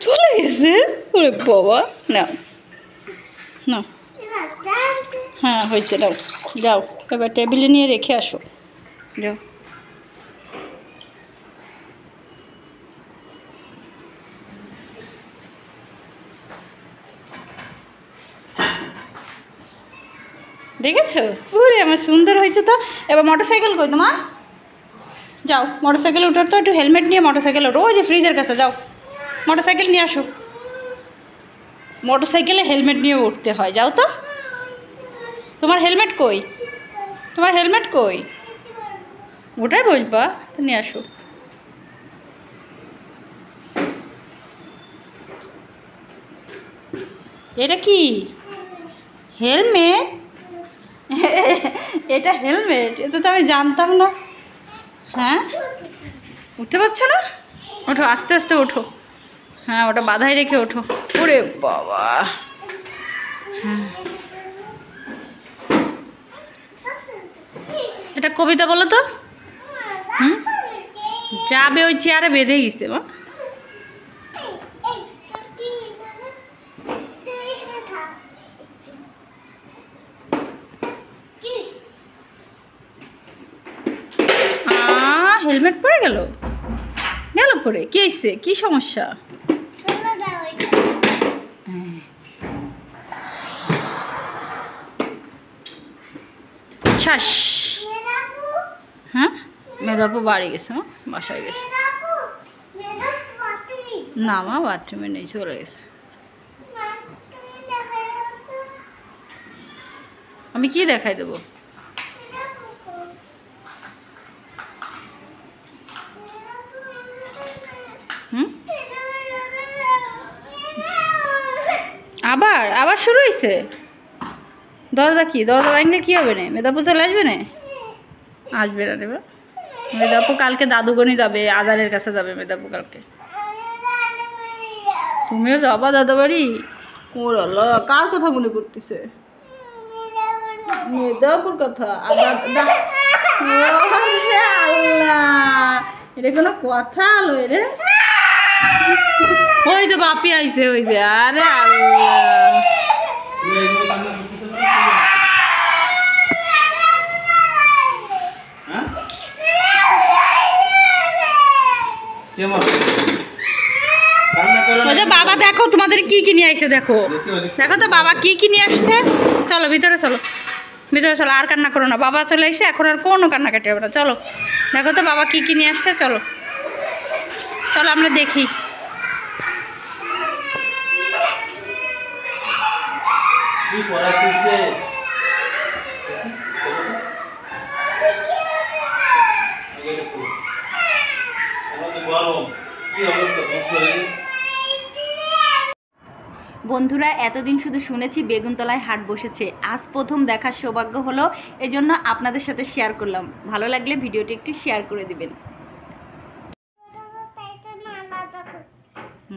চলে গেছে। ওরে বাবা, নাও নাও। হ্যাঁ হয়েছে, দাও যাও, এবার টেবিলে নিয়ে রেখে আসো, যাও। দেখেছো? ওরে আমার সুন্দর হয়েছে তো। এবার মোটরসাইকেল কই তোমার? যাও মোটরসাইকেলে উঠার, তো একটু হেলমেট নিয়ে মোটরসাইকেলে ওঠো, ওই যে ফ্রিজের কাছে যাও, মোটরসাইকেল নিয়ে আসো। মোটরসাইকেলে হেলমেট নিয়ে উঠতে হয়, যাও তো। তোমার হেলমেট কই? তোমার হেলমেট কই? ওটাই বসবা তো, নিয়ে আসো। এটা কি হেলমেট? এটা হেলমেট? এটা তো আমি জানতাম না। হ্যাঁ উঠতে পারছো না? ওঠো, আস্তে আস্তে ওঠো। হ্যাঁ ওটা বাধাই রেখে ওঠো। ওরে বাবা। হ্যাঁ এটা কবিতা বলো তো। হুম, যাবে ওই চেয়ারে বেঁধে গেছে মা। হেলমেট পরে গেল, গেল পরে, কি হয়েছে, কি সমস্যা? ছাস। হ্যাঁ মেধাপু বাড়ি গেছে, মা বাসায় গেছে। না মা বাথরুমে নেই, চলে গেছে। আমি কি দেখাই দেবো? হুম, আবার আবার শুরু হয়েছে। দরজা কি, দরজা ভাঙলে কি হবে না? মেধাপু চলে আসবে না? আসবে না রে, মেধাপু কালকে দাদুগনি যাবে, আজারের কাছে যাবে মেধাপু কালকে। তুমিও যাবা দাদা বাড়ি? ওর আল্লাহ, কার কথা মনে পড়তেছে? মেধাপুর কথা। আল্লাহ, এটা কোনো কথা হলো রে? ওই তো বাপি আইছে, ওই যে। আরে আল্লাহ, বাবা দেখো তোমাদের কি কি নিয়ে আসছে, দেখো দেখো তো বাবা কি কি নিয়ে আসছে। চলো ভিতরে চলো, ভিতরে চলো, আর কান্না করো না, বাবা চলে এসে এখন আর কোনো কান্নাকাটি হবে না। চলো দেখো তো বাবা কি কি নিয়ে আসছে, চলো চলো আমরা দেখি। বন্ধুরা এতদিন শুধু শুনেছি বেগুনতলায় হাট বসেছে, আজ প্রথম দেখার সৌভাগ্য হলো, এজন্য আপনাদের সাথে শেয়ার করলাম। ভালো লাগলে ভিডিওটি একটু শেয়ার করে দিবেন।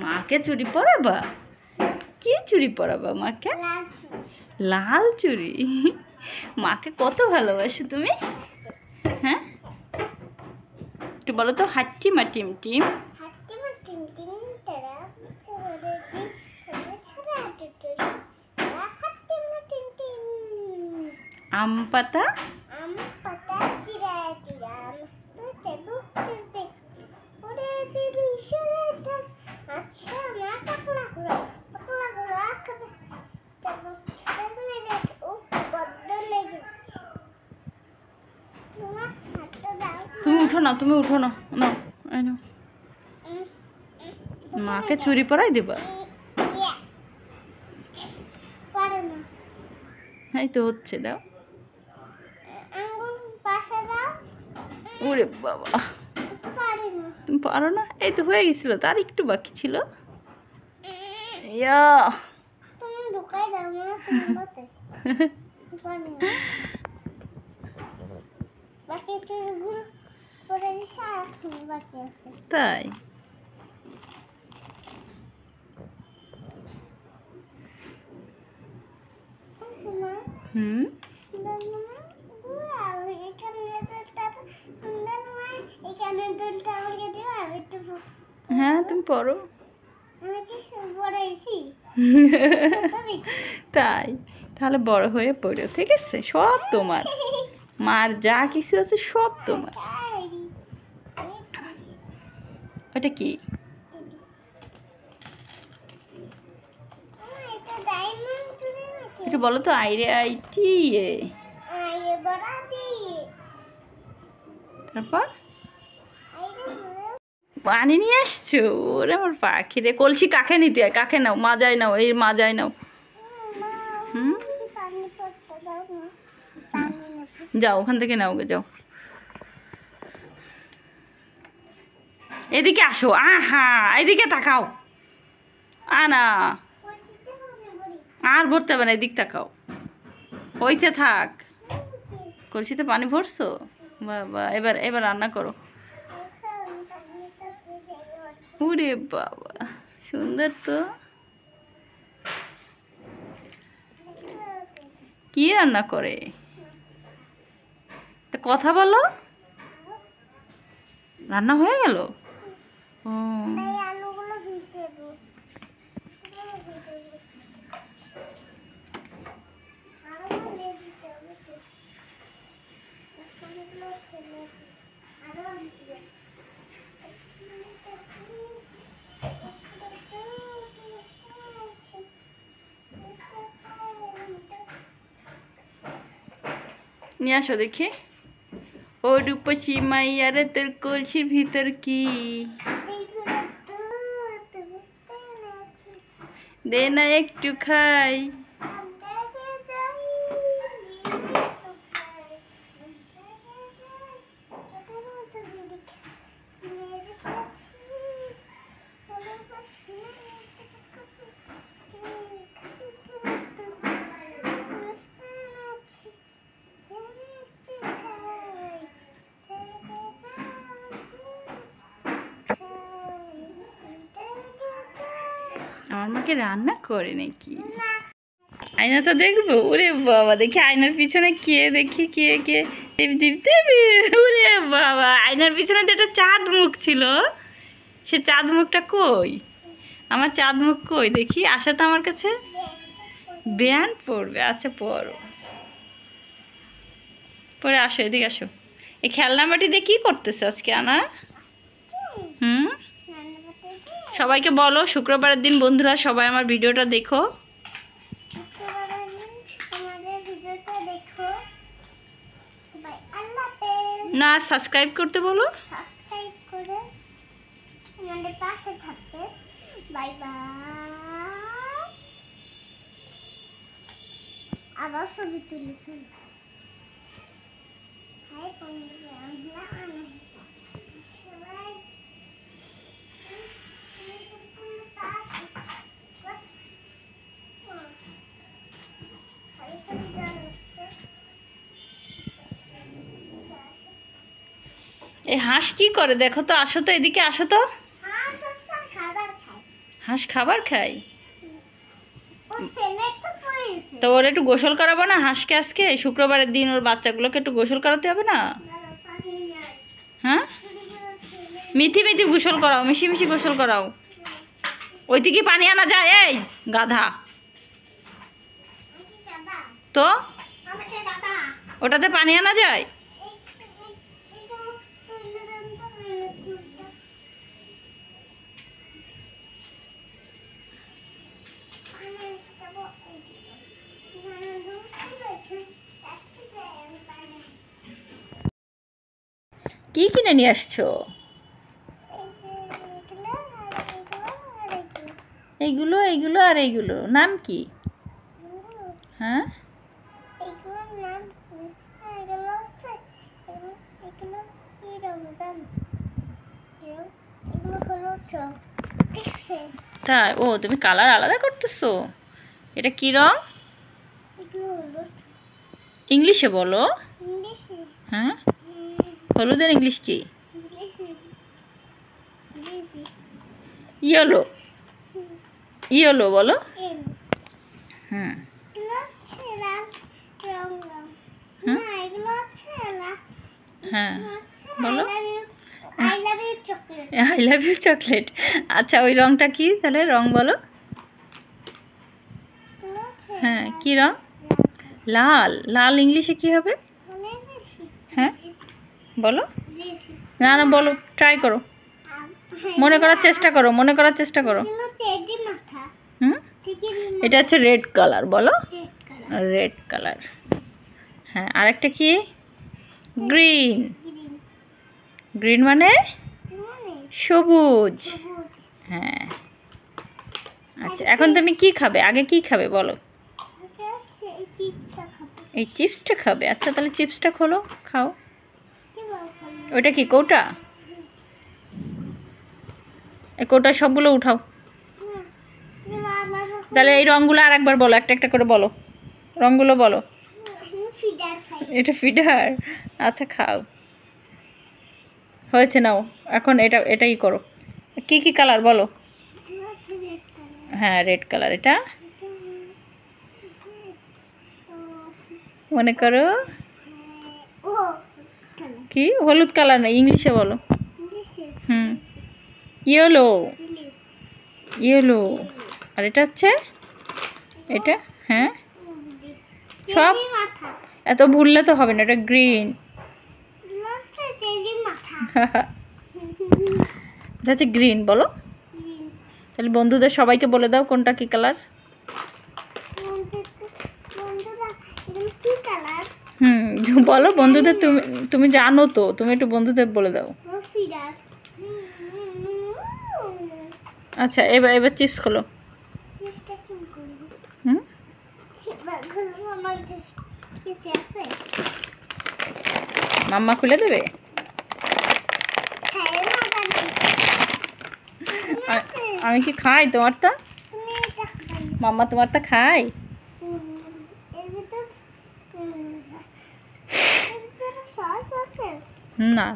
মাকে চুড়ি পরাবা? কি চুড়ি পরাবা মাকে? লাল চুড়ি। মাকে কত ভালোবাসো তুমি? হ্যাঁ একটু বলো তো, হাট্টি মা টিম টিম। আম পাতা তুমি উঠো না, তুমি উঠো না, নাও এই নাও। মাকে চুড়ি পরাই দিবা? এই তো হচ্ছে, দাও। ওরে বাবা, তুমি পারো না? এই তো হয়ে গেছিল, তার একটু বাকি ছিল। ইয়া তুমি ঢুকাই দাও না তোমাতে পানি বাকি চুলগুলো পরে দিছে আর চুল বাকি আছে তাই মা হুম সুন্দর মা আর এখানে দুলটা সুন্দর মা এখানে দুলটা আমাকে দিও আর একটু হ্যাঁ তুমি পড়ো আমি কি বড় হয়েছি তাই তাহলে বড় হয়ে পড়ো ঠিক আছে সব তোমার মার যা কিছু আছে সব তোমার ওটা কি এটা ডায়মন্ড চুড়ি নাকি এটা বলো তো আইরে আইটি এ আইয়ে বড়া দিয়ে তারপর আইরে পানি নিয়ে আসছো ওরে আমার পাখি রে কলসি কাকে নিতে হয় কাকে নাও মাজায় নাও এই মাজায় নাও হুম পানি পড়তে দাও না পানি নেব যাও ওখান থেকে নাও গে যাও এদিকে আসো আহা এদিকে তাকাও আনা কইতে হবে বড়ি আর ভরতে হবে না এদিক তাকাও হইছে থাক কলসিতে পানি ভরছো বাবা এবার এবার রান্না করো ওরে বাবা সুন্দর তো কি রান্না করে তা কথা বলো রান্না হয়ে গেল ও এই আলুগুলো ভিজে দেবো আরো দিয়ে দিতে হবে তো এগুলো ফেলে আরো ভিজে নিয়ে আসো দেখি ও রূপসী মাইয়ারে তোর কলসির ভিতর কি দে না একটু খাই আমার মাকে রান্না করে নাকি আয়না তো দেখবো ওরে বাবা দেখি আয়নার পিছনে কে দেখি কে কে দেব দেব দেবী ওরে বাবা আয়নার পিছনে তো একটা চাঁদ মুখ ছিল সে চাঁদ মুখটা কই আমার চাঁদ মুখ কই দেখি আসো তো আমার কাছে ব্যান্ড পড়বে আচ্ছা পড়ো পরে আসো এদিকে আসো এই খেলনা বাটি দিয়ে কি করতেছে আজকে আনা হুম সবাইকে বলো শুক্রবারের দিন বন্ধুরা সবাই আমার ভিডিওটা দেখো না সাবস্ক্রাইব করতে বলো সাবস্ক্রাইব করে আমাদের পাশে থাকবে বাই বাই আবার ছবি তুলেছেন হাই বন্ধুরা আমরা সবাই এই হাঁস কি করে দেখো তো আসো তো এদিকে আসো তো হাঁস খাবার খায় তো ওর একটু গোসল করাবো না হাঁসকে আজকে শুক্রবারের দিন ওর বাচ্চাগুলোকে একটু গোসল করাতে হবে না হ্যাঁ মিথি মিথি গোসল করাও মিশি মিশি গোসল করাও ওই থেকে পানি আনা যায় এই গাধা তো ওটাতে পানি আনা যায় কি কিনে নিয়ে আসছো এইগুলো এইগুলো আর এইগুলো নাম কি হ্যাঁ কোথায়? ও তুমি কালার আলাদা করতেছো। এটা কি রং? এগুলো হলুদ ইংলিশে বলো। ইংলিশে হ্যাঁ, হলুদের ইংলিশ কি? ইংলিশে ইংলিশে ইয়েলো। ইয়েলো বলো। এল হুম এগুলো হচ্ছে লাল রং রং হুম। না এগুলো হচ্ছে লাল হ্যাঁ হচ্ছে বলো। I love you chocolate I love you chocolate. আচ্ছা ওই রংটা কি তাহলে? রং বলো। এগুলো হচ্ছে হ্যাঁ কি রং? লাল। লাল ইংলিশে কি হবে? মানে বেশি হ্যাঁ বলো। বেশি না না বলো, ট্রাই করো, মনে করার চেষ্টা করো, মনে করার চেষ্টা করো। এগুলো টেডি মাথা হুম ঠিকই এটা হচ্ছে রেড কালার বলো। Red colour red colour. হ্যাঁ আরেকটা কি? গ্রিন। গ্রিন গ্রিন মানে মানে সবুজ। সবুজ হ্যাঁ আচ্ছা এখন তুমি কি খাবে? আগে কি খাবে বলো। ওকে হচ্ছে এই চিপসটা খাবো এই চিপসটা খাবে। আচ্ছা তাহলে চিপসটা খোলো, খাও। কি বলবো ওইটা কি কৌটা? এই কৌটা সবগুলো উঠাও। তাহলে এই রঙগুলো আর একবার বলো, একটা একটা করে বলো, রঙগুলো বলো। ফিডার খাই এটা ফিডার। আচ্ছা খাও, হয়েছে নাও। এখন এটাই করো। কি কি কালার বলো? হচ্ছে রেড কালার হ্যাঁ রেড কালার। এটা মনে করো ও কালার কি? হলুদ কালার না, ইংলিশে বলো। ইংলিশে হুম ইয়েলো। Please yellow. আর এটা হচ্ছে এটা হ্যাঁ সব মাথা এত ভুললে তো হবে না। এটা গ্রিন। হচ্ছে টেডি মাথা এটা হচ্ছে গ্রিন বলো। গ্রিন তাহলে বন্ধুদের সবাইকে বলে দাও কোনটা কি কালার। বন্ধুরা এগুলো কি কালার বলো বন্ধুদের। তুমি তুমি জানো তো, তুমি একটু বন্ধুদের বলে দাও। ও ফিডার আচ্ছা এবার এবার চিপস খোলো। চেষ্টা কি করব হুম সেবাগুলো আমার কিছু আছে মাম্মা খুলে দেবে। খাই না আমি কি খাই তোমারটা? তুমি এটা খাই মাম্মা তোমারটা খাই? এর ভিতর সস আছে না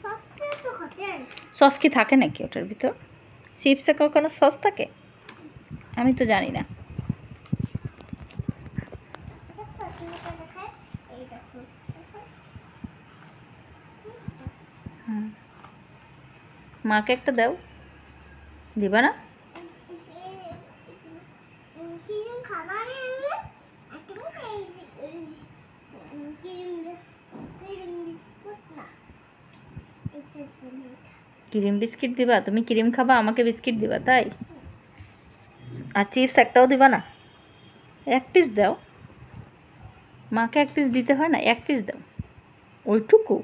সস তো খেতে সস কি থাকে নাকি ওটার ভিতর? চিপসে কখনো সস থাকে? আমি তো জানি না। এই দেখো মাকে একটা দাও। দিবা না? ক্রিম খাবার বিস্কুট না ক্রিম বিস্কিট দিবা? তুমি ক্রিম খাবা, আমাকে বিস্কিট দিবা তাই? আর চিপস একটাও দিবা না? এক পিস দাও। মাকে এক পিস দিতে হয় না? এক পিস দাও। ওইটুকু?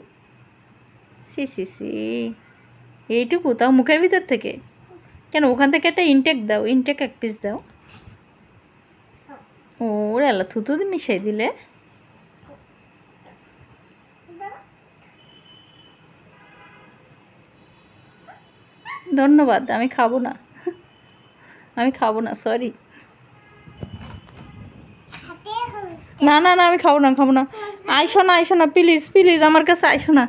সি সি সি এইটুকু, তাও মুখের ভিতর থেকে? কেন ওখান থেকে একটা ইনটেক দাও, ইনটেক এক পিস দাও। ও রেলা থুতু মিশাই দিলে। ধন্যবাদ, আমি খাবো না, আমি খাবো না, সরি। না না না আমি খাবো না, খাবো না। আইসো না, আইসো না, প্লিজ প্লিজ আমার কাছে আইসো না।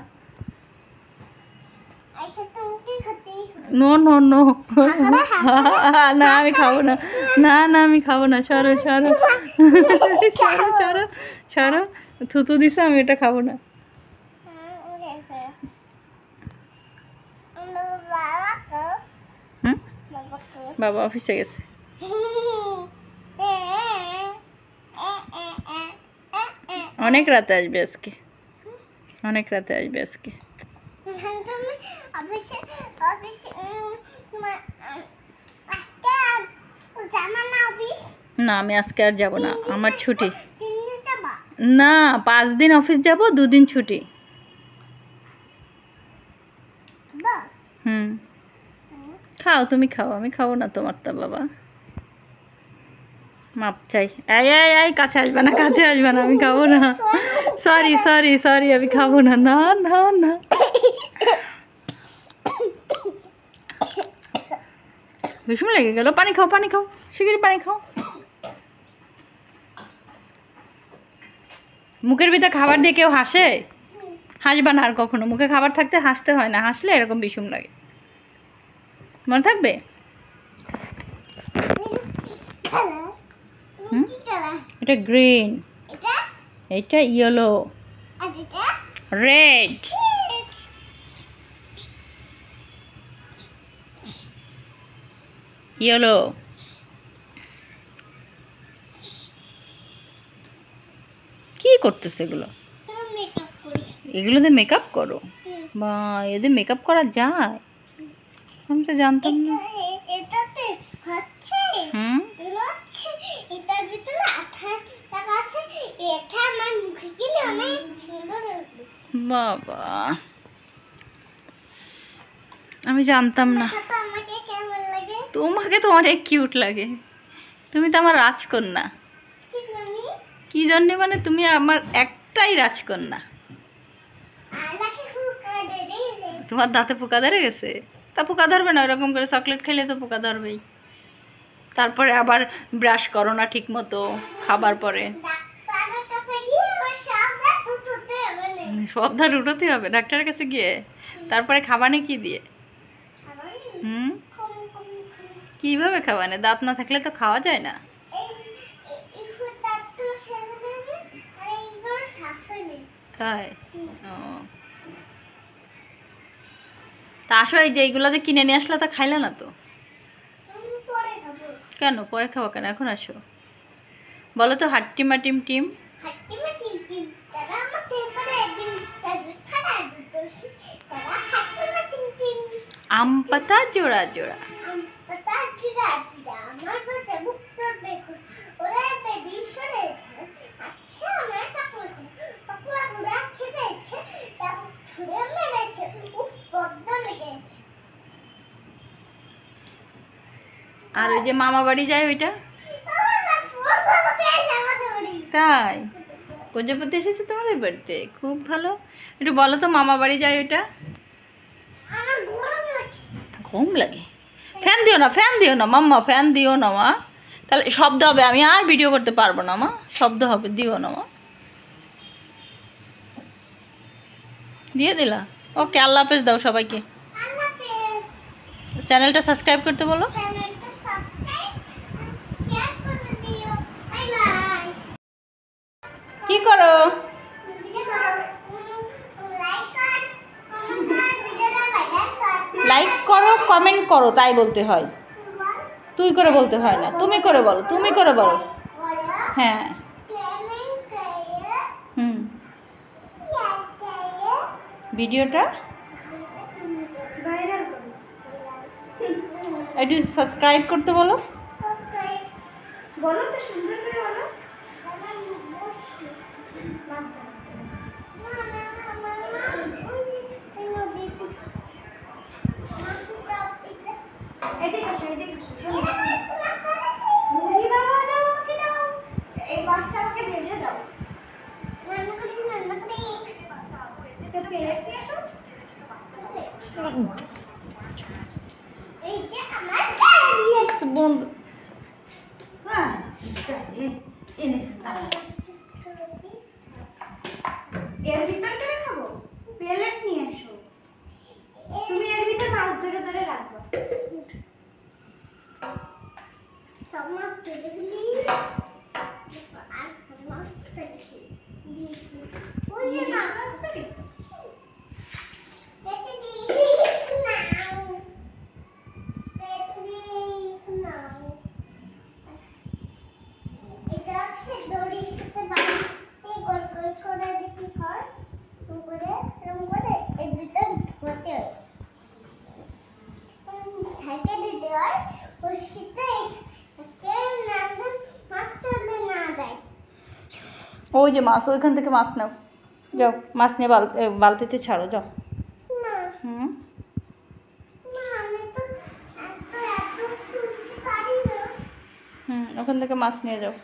নো নো নো না আমি খাবো না, না না আমি খাবো না। সরো সরো সরো সরো সরো, থুতু দিছে, আমি এটা খাবো না। হুম বাবা অফিসে গেছে। অনেক রাতে আসবে আজকে, অনেক রাতে আসবে আজকে। না আমি আজকে আর যাব না, আমার ছুটি। না 5 দিন অফিস যাব, 2 দিন ছুটি। হুম খাও, তুমি খাও, আমি খাবো না তোমারটা বাবা। মাপ চাই। এই এই এই কাছে আসবে না, কাছে আসবে না, আমি খাবো না। সরি সরি সরি, আমি খাবো না। না না না ভীষণ লেগে গেল। পানি খাও, পানি খাও, শিগগিরই পানি খাও। মুখের ভিতরে খাবার দিয়ে কেউ হাসে? হাসবা না আর কখনো। মুখে খাবার থাকতে হাসতে হয় না, হাসলে এরকম বিষম লাগে। মনে থাকবে? এটা গ্রিন, এটা ইয়েলো, রেড। ইয়েলো। কি করতেছে এগুলো? এগুলোতে মেকআপ করো? বা এদের মেকআপ করা যায়? আমি তো জানতাম না। হুম, বাবা আমি জানতাম না। তোমাকে তো অনেক কিউট লাগে। তুমি তো আমার রাজকন্যা। কি জন্যে মানে তুমি আমার একটাই রাজকন্যা। তোমার দাঁতে পোকা ধরে গেছে? তা পোকা ধরবে না, ওরকম করে চকলেট খেলে তো পোকা ধরবেই। তারপরে আবার ব্রাশ করো না ঠিক মতো খাবার পরে। সব দাঁত উঠোতে হবে ডাক্তারের কাছে গিয়ে? তারপরে খাবানে কি দিয়ে? হুম, কিভাবে খাবানে? দাঁত না থাকলে তো খাওয়া যায় না। তাই? ও, তা আসো, এই যে এইগুলো যে কিনে নিয়ে আসলে তা খাইলে না তো? কেন পরে খাবো কেন? এখন আসো, বলো তো। হাট্টিমা টিম টিম, আম পাতা জোড়া জোড়া। আর ওই যে মামা বাড়ি যায় ওইটা? তাই? প্রজাপতি এসেছে তোমাদের বাড়িতে? খুব ভালো। একটু বলো তো, মামা বাড়ি যায় ওইটা? ঘুম লাগে? ফ্যান দিও না, ফ্যান দিও না মাম্মা, ফ্যান দিও না মা। তাহলে শব্দ হবে, আমি আর ভিডিও করতে পারবো না মা। শব্দ হবে, দিও না মা। দিয়ে দিলা? ওকে, আল্লাহ হাফেজ দাও সবাইকে। চ্যানেলটা সাবস্ক্রাইব করতে বলো। কি করো? লাইক করো, কমেন্ট করো, তাই বলতে হয়। তুই করে বলতে হয় না, তুমি করে বলো, তুমি করে বলো। হ্যাঁ। হুম, ভিডিওটা একটু সাবস্ক্রাইব করতে বলো। বলো তো, সুন্দর করে বলো। এই মাছটা আমাকে ভেজে দাও। বন্ধু এর ভিতর করে খাবো? প্লেট নিয়ে এসো। তুমি এর ভিতর মাছ ধরে ধরে রাখবো। ওই যে মাছ, ওইখান থেকে মাছ নাও, যাও মাছ নিয়ে বালতিতে ছাড়ো, যাও। হুম, হুম, ওখান থেকে মাছ নিয়ে যাও।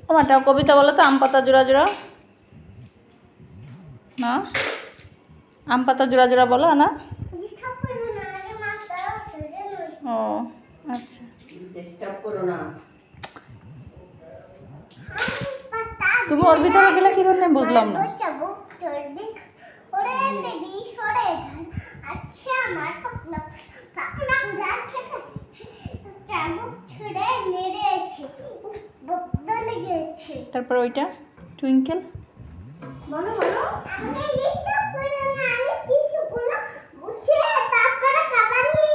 তোমারটা কবিতা বলো তো, আম পাতা জোড়া জোড়া। না, আম পাতা জোড়া জোড়া বলো না। ও আচ্ছা, তুমি ওর ভিতরে গেলে কি করলে বুঝলাম না। তারপর ওইটা টুইঙ্কেল বলো বলো। আমি ডিস্টার্ব করো না, আমি টিস্যুগুলো গুছিয়ে তারপরে খাবারনি।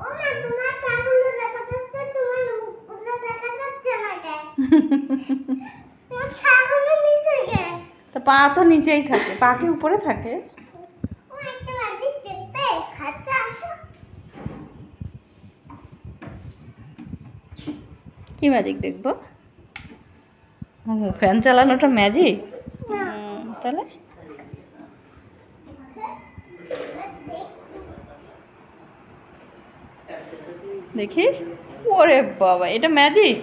ও না, তোমার কাগুলো দেখা যাচ্ছে, তোমার মুখগুলো দেখা যাচ্ছে না কেন? তোমার কাগুলো নিচে কেন? তো পা তো নিচেই থাকে, পা কি উপরে থাকে? ও একটা ম্যাজিক দেখতে খাচ্ছে আসো। কি ম্যাজিক দেখবো? ফ্যান চালানোটা ম্যাজিক? তাহলে দেখি। ওরে বাবা, এটা ম্যাজিক!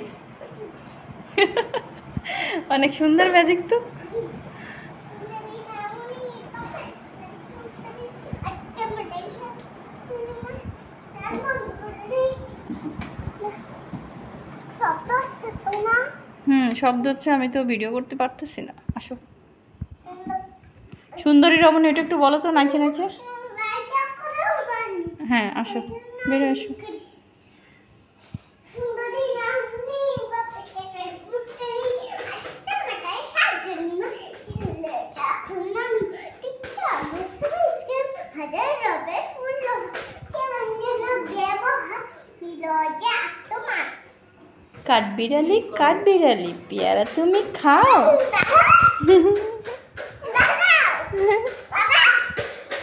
অনেক সুন্দর ম্যাজিক তো। শব্দ হচ্ছে, আমি তো ভিডিও করতে পারতেছি না। আসো সুন্দরী রমণী, এটা একটু বলো তো, নাচে নাচে। হ্যাঁ আসো, বেরো আসো। কাঠবিড়ালি কাঠবিড়ালি, পেয়ারা তুমি খাও।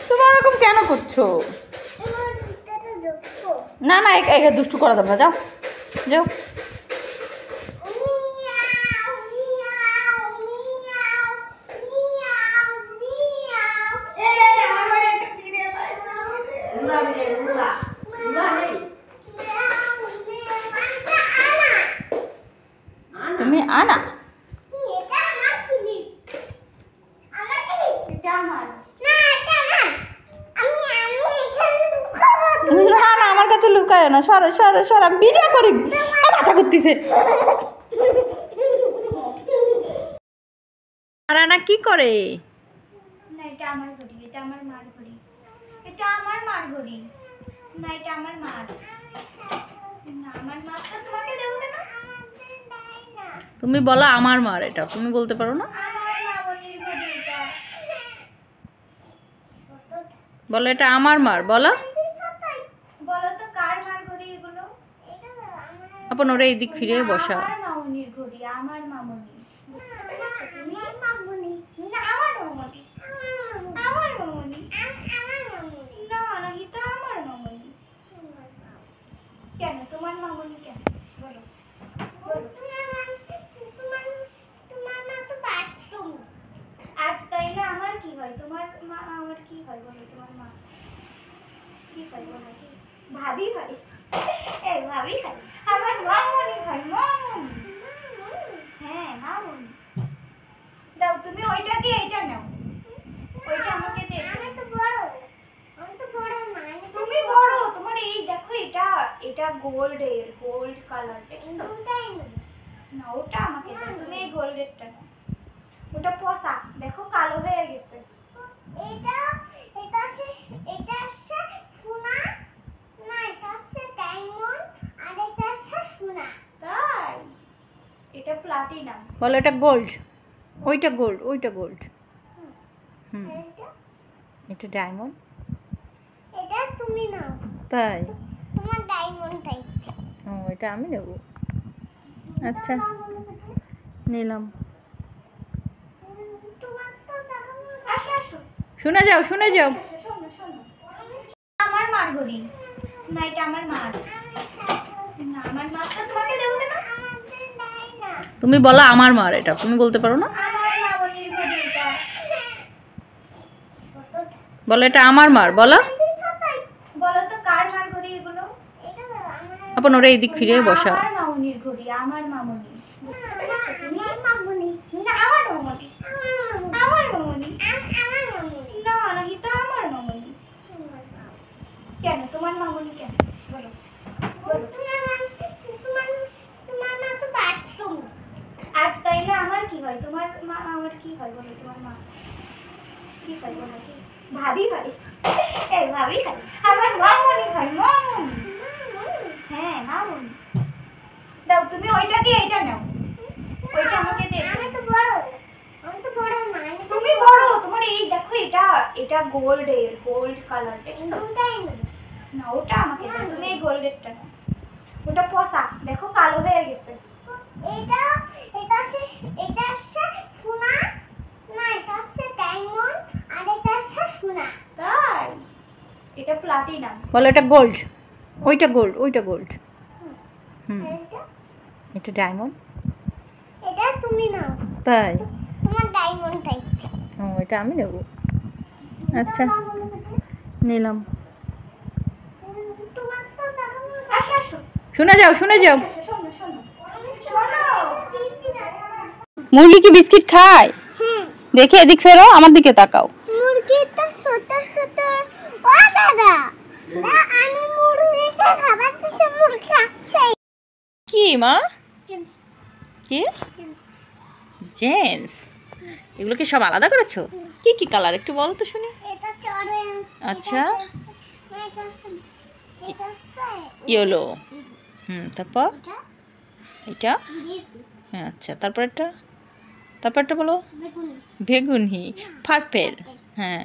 তোমার এরকম কেন করছো? না না, একে দুষ্টু করা যাবে না, যাও যাও। তুমি আনা। না না, আমার কাছে লুকায় না, সর সর সর, আমি ভিডিও করি। মাথা করতেছে। আনা কি করে? না, এটা আমার ঘড়ি, এটা আমার মার ঘড়ি, এটা আমার মার ঘড়ি। না, এটা আমার মার। না, আমার মারটা তোমাকে দেবো কেন? তুমি বলো আমার মার, এটা তুমি বলতে পারো না? আমার মামনির ঘড়ি এটা। বলো এটা আমার মার, বলো। বলো তো কার মার ঘড়ি এগুলো? আপন ওরা এইদিক ফিরে বসা। আমার মামনির ঘড়ি, আমার মামনি। বুঝতে পেরেছো তুমি? আমার মামনি। না, আমার মামনি। আমার মামনি। আমার মামনি। না, নাহিতা আমার মামনি। কেন তোমার মামনি কেন? বলো বলো। তোমার মা তো বাথরুম। আর তাইলে আমার কি হয়? তোমার মা আমার কি হয় বলো? তোমার মা কি হয় বলো? কি ভাবি হয়? এই ভাবি হয়। আমার মামনি হয়, মামনি। হ্যাঁ, মামনি। দাও তুমি ওইটা দিয়ে এইটা নাও। ওইটা আমাকে দে। আমি তো বড়। আমি তো বড় না। তুমি বড়। তোমার এই দেখো, এটা গোল্ডের, গোল্ড কালার দেখছো? ওটাই না, ওটা আমাকে দাও। তুমি এই গোল্ডেরটা নাও। ওটা পচা, দেখো কালো হয়ে গেছে। এটা সোনা না, এটা হচ্ছে ডায়মন্ড, আর এটা হচ্ছে সোনা। তাই? এটা প্লাটিনাম। বলো এটা গোল্ড। ওইটা গোল্ড, ওইটা গোল্ড। হুম, এটা ডায়মন্ড। এটা তুমি নাও। তাই? তোমার ডায়মন্ড টাইপ। ও, এটা আমি নেব। আচ্ছা, নিলাম। তোমার তো আসো আসো। শুনে যাও, শুনে যাও। শোনো শোনো। আমার মার ঘড়ি। না, এটা আমার মার। না, আমার মারটা তোমাকে দেবো কেন? তুমি বলো আমার মার, এটা তুমি বলতে পারো না? আমার মামনির ঘড়ি এটা। বলো এটা আমার মার, বলো। বলো তো কার মার ঘড়ি এগুলো? এটা আমার। আপন ওরা এইদিক ফিরে বসা। আমার মামনির ঘড়ি, আমার মামনি। বুঝতে পেরেছো তুমি? মামুনি না, আমার মামুনি, আমার মামুনি, আমার মামুনি না, নাকি তা আমার মামুনি। কেন তোমার মামুনি কেন বলো? তোমার মা তো বাথরুম। আর তাইলে আমার কি হয়? তোমার মা আমার কি হয় বলো? তোমার মা কি হয় বলো? কি ভাবি হয়? এই ভাবি হয়, আমার মামুনি হয়, মামুনি। হ্যাঁ মামুনি। দাও তুমি ওইটা দিয়ে এইটা নাও, ওইটা আমাকে দে। আমি তো বড় না। তুমি বড়, তোমার এই দেখো এটা, এটা গোল্ড কালার দেখছো? না ওটা আমাকে দাও, তুমি এই গোল্ডেরটা নাও। ওটা পসা দেখো কালো হয়ে গেছে। এটা সোনা না, এটা হচ্ছে ডায়মন্ড, আর এটা হচ্ছে সোনা। তাই এটা প্লাটিনাম। বলো এটা গোল্ড, ওইটা গোল্ড, ওইটা গোল্ড। এটা ডায়মন্ড। এটা তুমি নাও। তাই তোমার ডায়মন্ড টাইপ। ও এটা আমি নেব। আচ্ছা নিলাম। তোমার তো আসো আসো, শুনে যাও, শুনে যাও। শোনো শোনো। মুরগি কি বিস্কিট খায়? দেখে এদিক ফেরো, আমার দিকে তাকাও। মুরগিটা ছোট ছোট। ও দাদা, আমি মুরগিকে খাবার দিতে, মুরগি আসছে। কি মা? কি জেমস? এগুলো কি সব আলাদা করেছো? কি কি কালার একটু বলো তো শুনি। এটা অরেঞ্জ। আচ্ছা ইয়েলো। তারপর এটা। হ্যাঁ আচ্ছা তারপরটা বলো। বেগুনি, পার্পেল। হ্যাঁ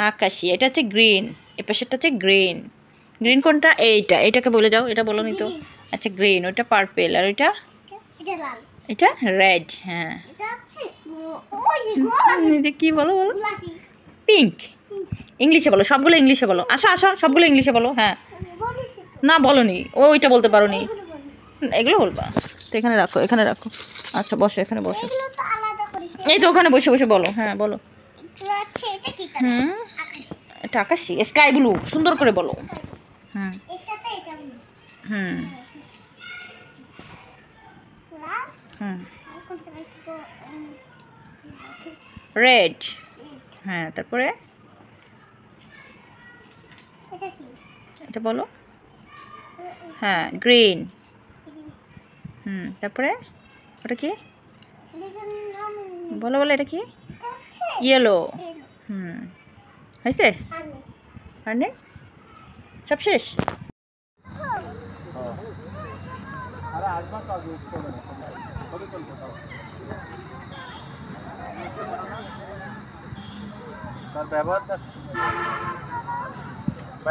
আকাশি। এটা হচ্ছে গ্রিন, এ পাশেরটা হচ্ছে গ্রিন। গ্রিন কোনটা? এইটাকে বলে যাও, এটা বলো নি তো। আচ্ছা গ্রিন, ওইটা পার্পেল, আর ওইটা এটা রেড। হ্যাঁ এটা কি বলো বলো? পিঙ্ক। ইংলিশে বলো, সবগুলো ইংলিশে বলো। আসো আসো, সবগুলো ইংলিশে বলো। হ্যাঁ না বলোনি, ওইটা বলতে পারো নি, এগুলো বলবা তো। এখানে রাখো, এখানে রাখো। আচ্ছা বসো, এখানে বসো। এই তো ওখানে বসে বসে বলো। হ্যাঁ বলো। এটা আকাশি, স্কাই ব্লু। সুন্দর করে বলো। রেড। হ্যাঁ তারপরে এটা বলো। হ্যাঁ গ্রিন। তারপরে ওটা কি বলো বলো? এটা কি? ইয়েলো। হয়েছে? আর নেই, সব শেষ।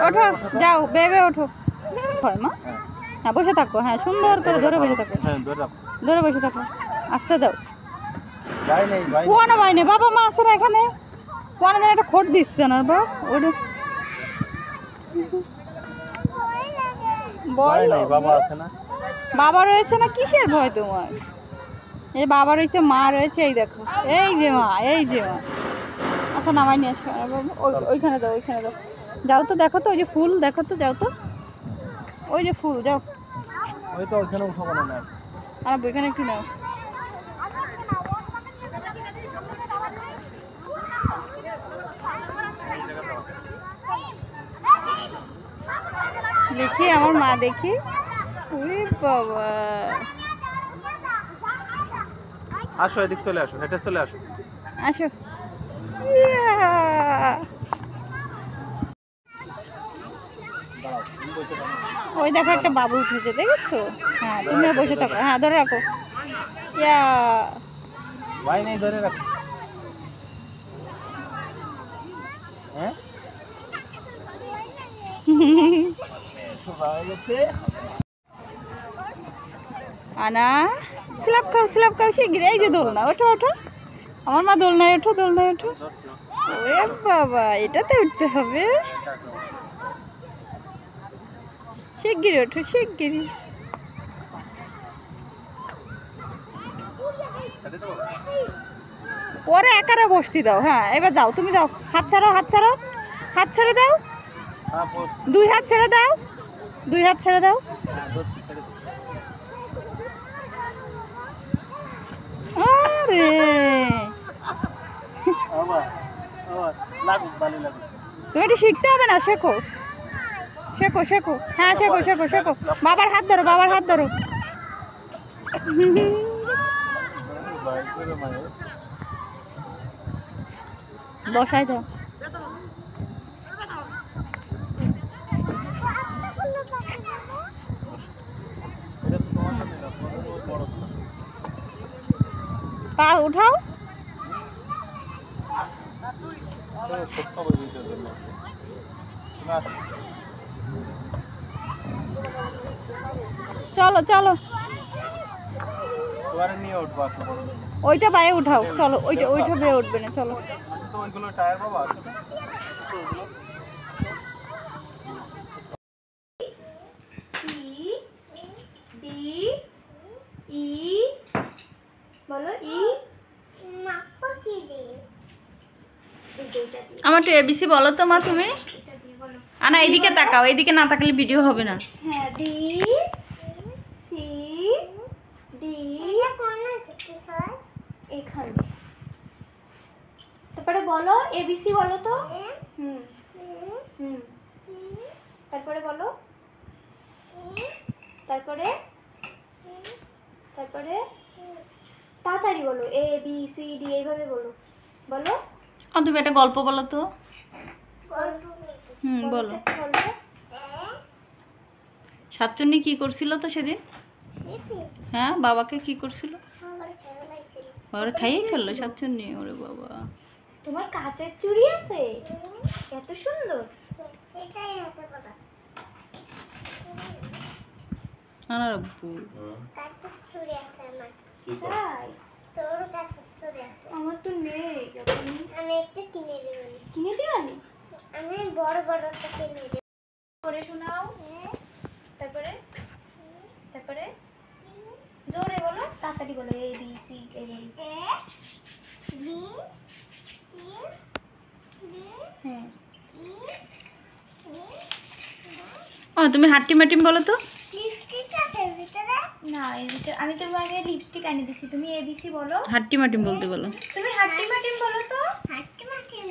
ওঠো যাও, বেবে ওঠো। হয় মা? হ্যাঁ বসে থাকো। হ্যাঁ সুন্দর করে ধরে বসে থাকো, ধরে বসে থাকো। আসতে দাও। কোয়ানো বাইনে বাবা মা আছে না এখানে? কোয়ানো যেন একটা খোট দিচ্ছে না বাবা। ওটা বাবা রয়েছে না, কিসের ভয় তোমার? এই বাবা রয়েছে, মা রয়েছে, এই দেখো, এই যে মা, এই যে মা। আচ্ছা নামাই নিয়ে আসো। ওইখানে দাও, ওইখানে দাও। যাও তো দেখো তো, ওই যে ফুল দেখো তো, যাও তো, ওই যে ফুল, যাও। ওই তো ওইখানে উঠাবো না, আর ওইখানে একটু নাও। দেখি আমার মা, দেখি। ওরে বাবা, আসো এদিক চলে আসো, হেঁটে চলে আসো। আসো। ওই দেখো একটা বাবু উঠেছে, দেখেছো? হ্যাঁ তুমিও বসে থাকো। হ্যাঁ ধরে রাখো। ইয়া ভাই নেই, ধরে রাখো। হ্যাঁ আনা স্ল্যাপ খাও, স্ল্যাপ খাও। শিগগির, এই যে দোলনা, ওঠো ওঠো। আমার মা দোলনায় ওঠো, দোলনায় ওঠো। ওরে বাবা, এটাতে উঠতে হবে। শিগগির ওঠো, শিগগির। পরে একারে বসতে দাও। হ্যাঁ এবার যাও, তুমি যাও। হাত ছাড়ো, হাত ছাড়ো, হাত ছেড়ে দাও। দুই হাত ছেড়ে দাও, দুই হাত ছেড়ে দাও। আরে আবার আবার লাগুক বালি লাগুক। তুমি এটা শিখতে হবে না, শেখো শেখো শেখো। হ্যাঁ শেখো শেখো শেখো। বাবার হাত ধরো, বাবার হাত ধরো। বসাই দাও। পা উঠাও। চলো চলো, নিয়ে উঠবো। ওইটা পায়ে উঠাও। চলো, ওইটা ওইটা বেয়ে উঠবে না। চলো। তো ওইগুলো টায়ার বাবা সি ডি ই বলো ই মাপো কি দে এটা দিয়ে আমার তো এবিসি বলো তো মা তুমি। এটা দিয়ে বলো। আনা এইদিকে তাকাও, এইদিকে না তাকালে ভিডিও হবে না। হ্যাঁ ডি সি ডি এটা কোন কি হয় এখানে। তারপরে বলো এবিসি বলো তো। হুম হুম তারপরে বলো। তারপরে তারপরে তাড়াতাড়ি বলো এ বি সি ডি এইভাবে বলো। বলো তুমি একটা গল্প বলো তো। বলো। বলো সাতচন্নি কি করছিল তো সেদিন? হ্যাঁ, বাবাকে কি করছিল? বাবার খাইয়ে ফেললো সাতচন্নি। ওরে বাবা, তোমার কাচের চুড়ি আছে এত সুন্দর। এটাই হতে পারে আনার আব্বু। কাচের চুড়ি আছে আমার। তাই তোর কাচের চুড়ি আছে? আমার তো নেই। আমি একটা কিনে দেব। কিনে দিবানি? আমি বড় বড়টা কিনে দেব। করে শোনাও। তারপরে তারপরে জোরে বলো, তাড়াতাড়ি বলো এ বি সি এইভাবে। এ বি সি ডি হ্যাঁ তুমি হাট্টি মাটিম বলো তো। লিপস্টিক আছে ভিতরে? না এর ভিতরে আমি তোমাকে লিপস্টিক এনে দিছি। তুমি এবিসি বলো। হাট্টি মাটিম বলতে বলো। তুমি হাট্টি মাটিম বলো তো। হাট্টি মাটিম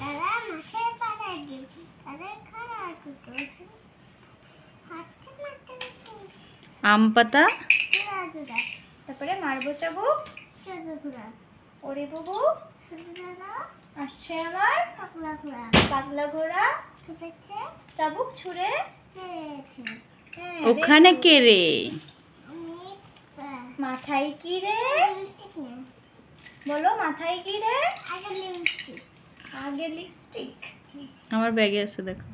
তারা মাঠে পাড়া দি তাদের খাড়া টুটো হাট্টি মাটিম আম পাতা। জুড়া জুড়া। তারপরে মারবো চাবুক চাবুক ঘোড়া। ওরে বাবু শুধু দাদা আসছে আমার পাগলা ঘোড়া। পাগলা ঘোড়া ছুটেছে চাবুক ছুঁড়ে পেয়েছে। ওখানে কে রে? মাথায় কি রে? বলো মাথায় কি রে? আগে লিপস্টিক। আগে লিপস্টিক আমার ব্যাগে আছে, দেখো।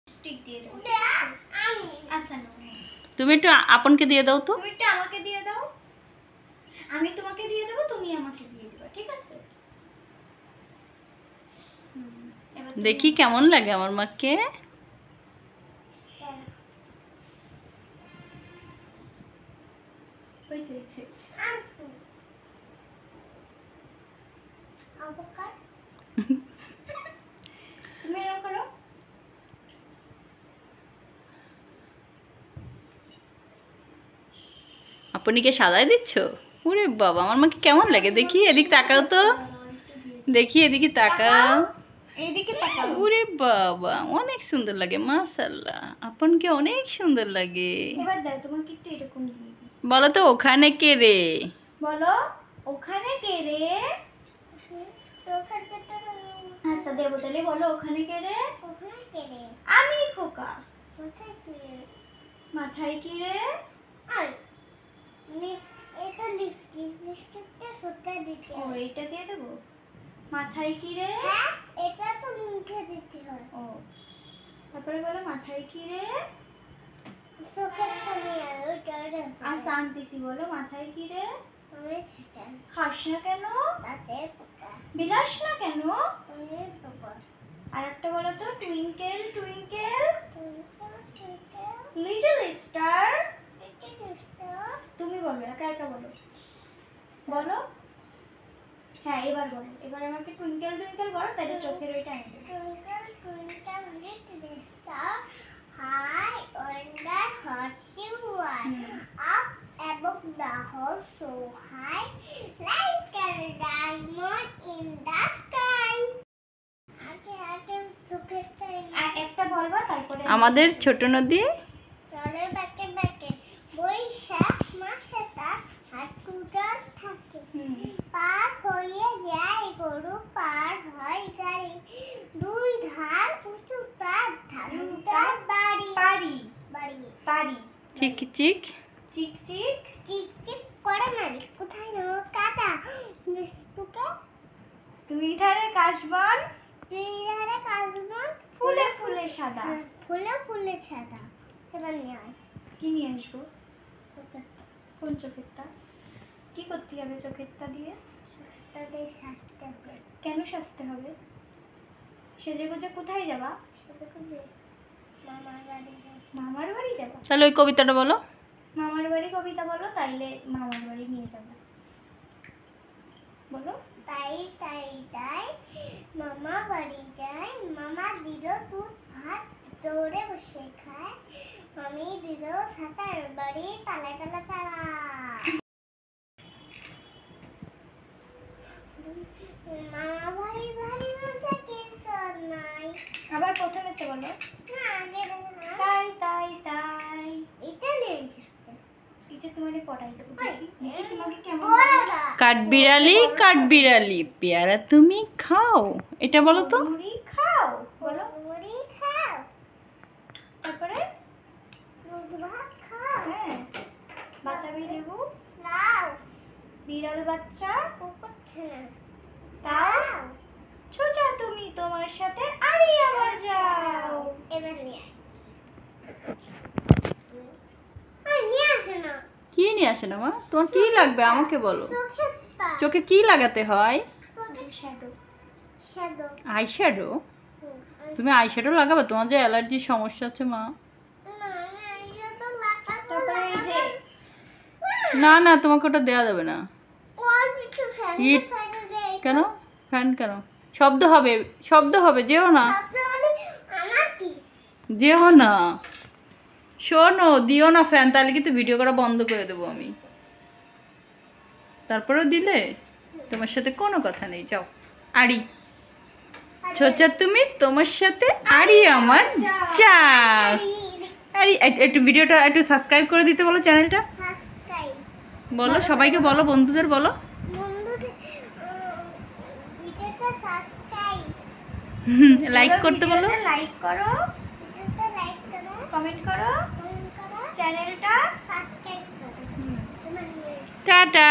লিপস্টিক দিয়ে দাও। আচ্ছা না তুমি একটু আপনকে দিয়ে দাও তো। তুমি একটু আমাকে দিয়ে দাও। আমি তোমাকে দিয়ে দেবো, তুমি আমাকে দিয়ে দিবা, ঠিক আছে? দেখি কেমন লাগে আমার মাকে। তুমি এরকম করো। আপনিকে সাজাই দিচ্ছ? ওরে বাবা, আমার মাকে কেমন লাগে দেখি। এদিক তাকাও তো, দেখি এদিকে তাকাও। এইদিকে তাকাও। ওরে বাবা, অনেক সুন্দর লাগে মাশাআল্লাহ। আপনকে অনেক সুন্দর লাগে। এবার দাও তোমাকে একটু এরকম দিয়ে দিই। বলো তো ওখানে কে রে? বলো ওখানে কে রে? আচ্ছা দেবো তাহলে। বলো ওখানে কে রে? ওখানে কে রে? আমি খোকা। কোথায় কি রে? মাথায় কি রে? আই এটা লিপস্টিকটা সুতা দিতে হয়। ও এইটা দিয়ে দেবো। মাথায় কি রে? হ্যাঁ এটা তো মুখে দিতে হয়। ও তারপরে বলো মাথায় কি রে? সোকেটটা নিয়ে ওইটা আচ্ছা আনতেছি। বলো মাথায় কি রে? খাস না কেন? বিলাস না কেন? আর একটা বলো তো টুইঙ্কেল টুইঙ্কেল লিটল স্টার। তুমি বলো, একা একা বলো। বলো হ্যাঁ এবার বলো। এবার আমাকে টুইঙ্কেল টুইঙ্কেল বলো, তাহলে চোখের ওইটা আনবে। Twinkle twinkle little star how I wonder what you are up above the fall so high like a diamond in the sky. আর একটা বলবা তারপরে আমাদের ছোট নদী চলে ব্যাকে ব্যাকে বৈশাখ মাসে তার হাটুটার থাকে পার হয়ে যায় গরু পার হয় গাড়ি দুই ধার উঁচু তার ধানুটার বাড়ি বাড়ি বাড়ি বাড়ি চিক চিক চিক চিক চিক চিক করে মারি কোথায় নেব কাটা বিস্কুটে দুই ধারে কাশবন ফুলে ফুলে সাদা ফুলে ফুলে সাদা এবার নিয়ে আয় কি নিয়ে আসবো কোন চোখেরটা কি করতে হবে চোখেরটা দিয়ে সাজতে হবে কেন সাজতে হবে সেজে গুজে কোথায় যাবা সেজে গুজে মামার বাড়ি যাবা তাহলে ওই কবিতাটা বলো মামার বাড়ি কবিতা বলো তাইলে মামার বাড়ি নিয়ে যাবো বলো তাই তাই তাই মামা বাড়ি যায় মামা দিল দুধ ভাত দৌড়ে বসে খায় আমি দিল সাঁতার বাড়ি তালা তালা তালা মামা বাড়ি বাড়ি মজা কিছু নাই আবার প্রথমে তো বলো না আগে তাই তাই তাই এটা নেই এটা তোমারে পড়াই দেবো দেখি তোমাকে কেমন কাঠবিড়ালি পেয়ারা তুমি খাও এটা বলো তো মুড়ি খাও বলো মুড়ি খাও তারপরে দুধ ভাত খাও হ্যাঁ বাতাবি লেবু লাও বিড়াল বাচ্চা কোথায় তাও ছোচা তুমি তোমার সাথে আরি আমার যাও এবার নিয়ে নিয়ে আসো না কি নিয়ে আসে না মা তোমার কি লাগবে আমাকে বলো চোখে কি লাগাতে হয় আইশ্যাডো তুমি আইশ্যাডো লাগাবে তোমার যে অ্যালার্জির সমস্যা আছে মা না না তোমাকে ওটা দেওয়া যাবে না কেন ফ্যান কেন শব্দ হবে যেও না যেও না শোনো দিও না ফ্যান তাহলে কিন্তু ভিডিও করা বন্ধ করে দেবো আমি তারপরেও দিলে তোমার সাথে কোনো কথা নেই যাও আড়ি ছোচা তুমি তোমার সাথে আড়ি আমার যাও আড়ি একটু ভিডিওটা একটু সাবস্ক্রাইব করে দিতে বলো চ্যানেলটা বলো সবাইকে বলো বন্ধুদের বলো লাইক করতে বলো লাইক করো কমেন্ট করো চ্যানেলটা সাবস্ক্রাইব করো টাটা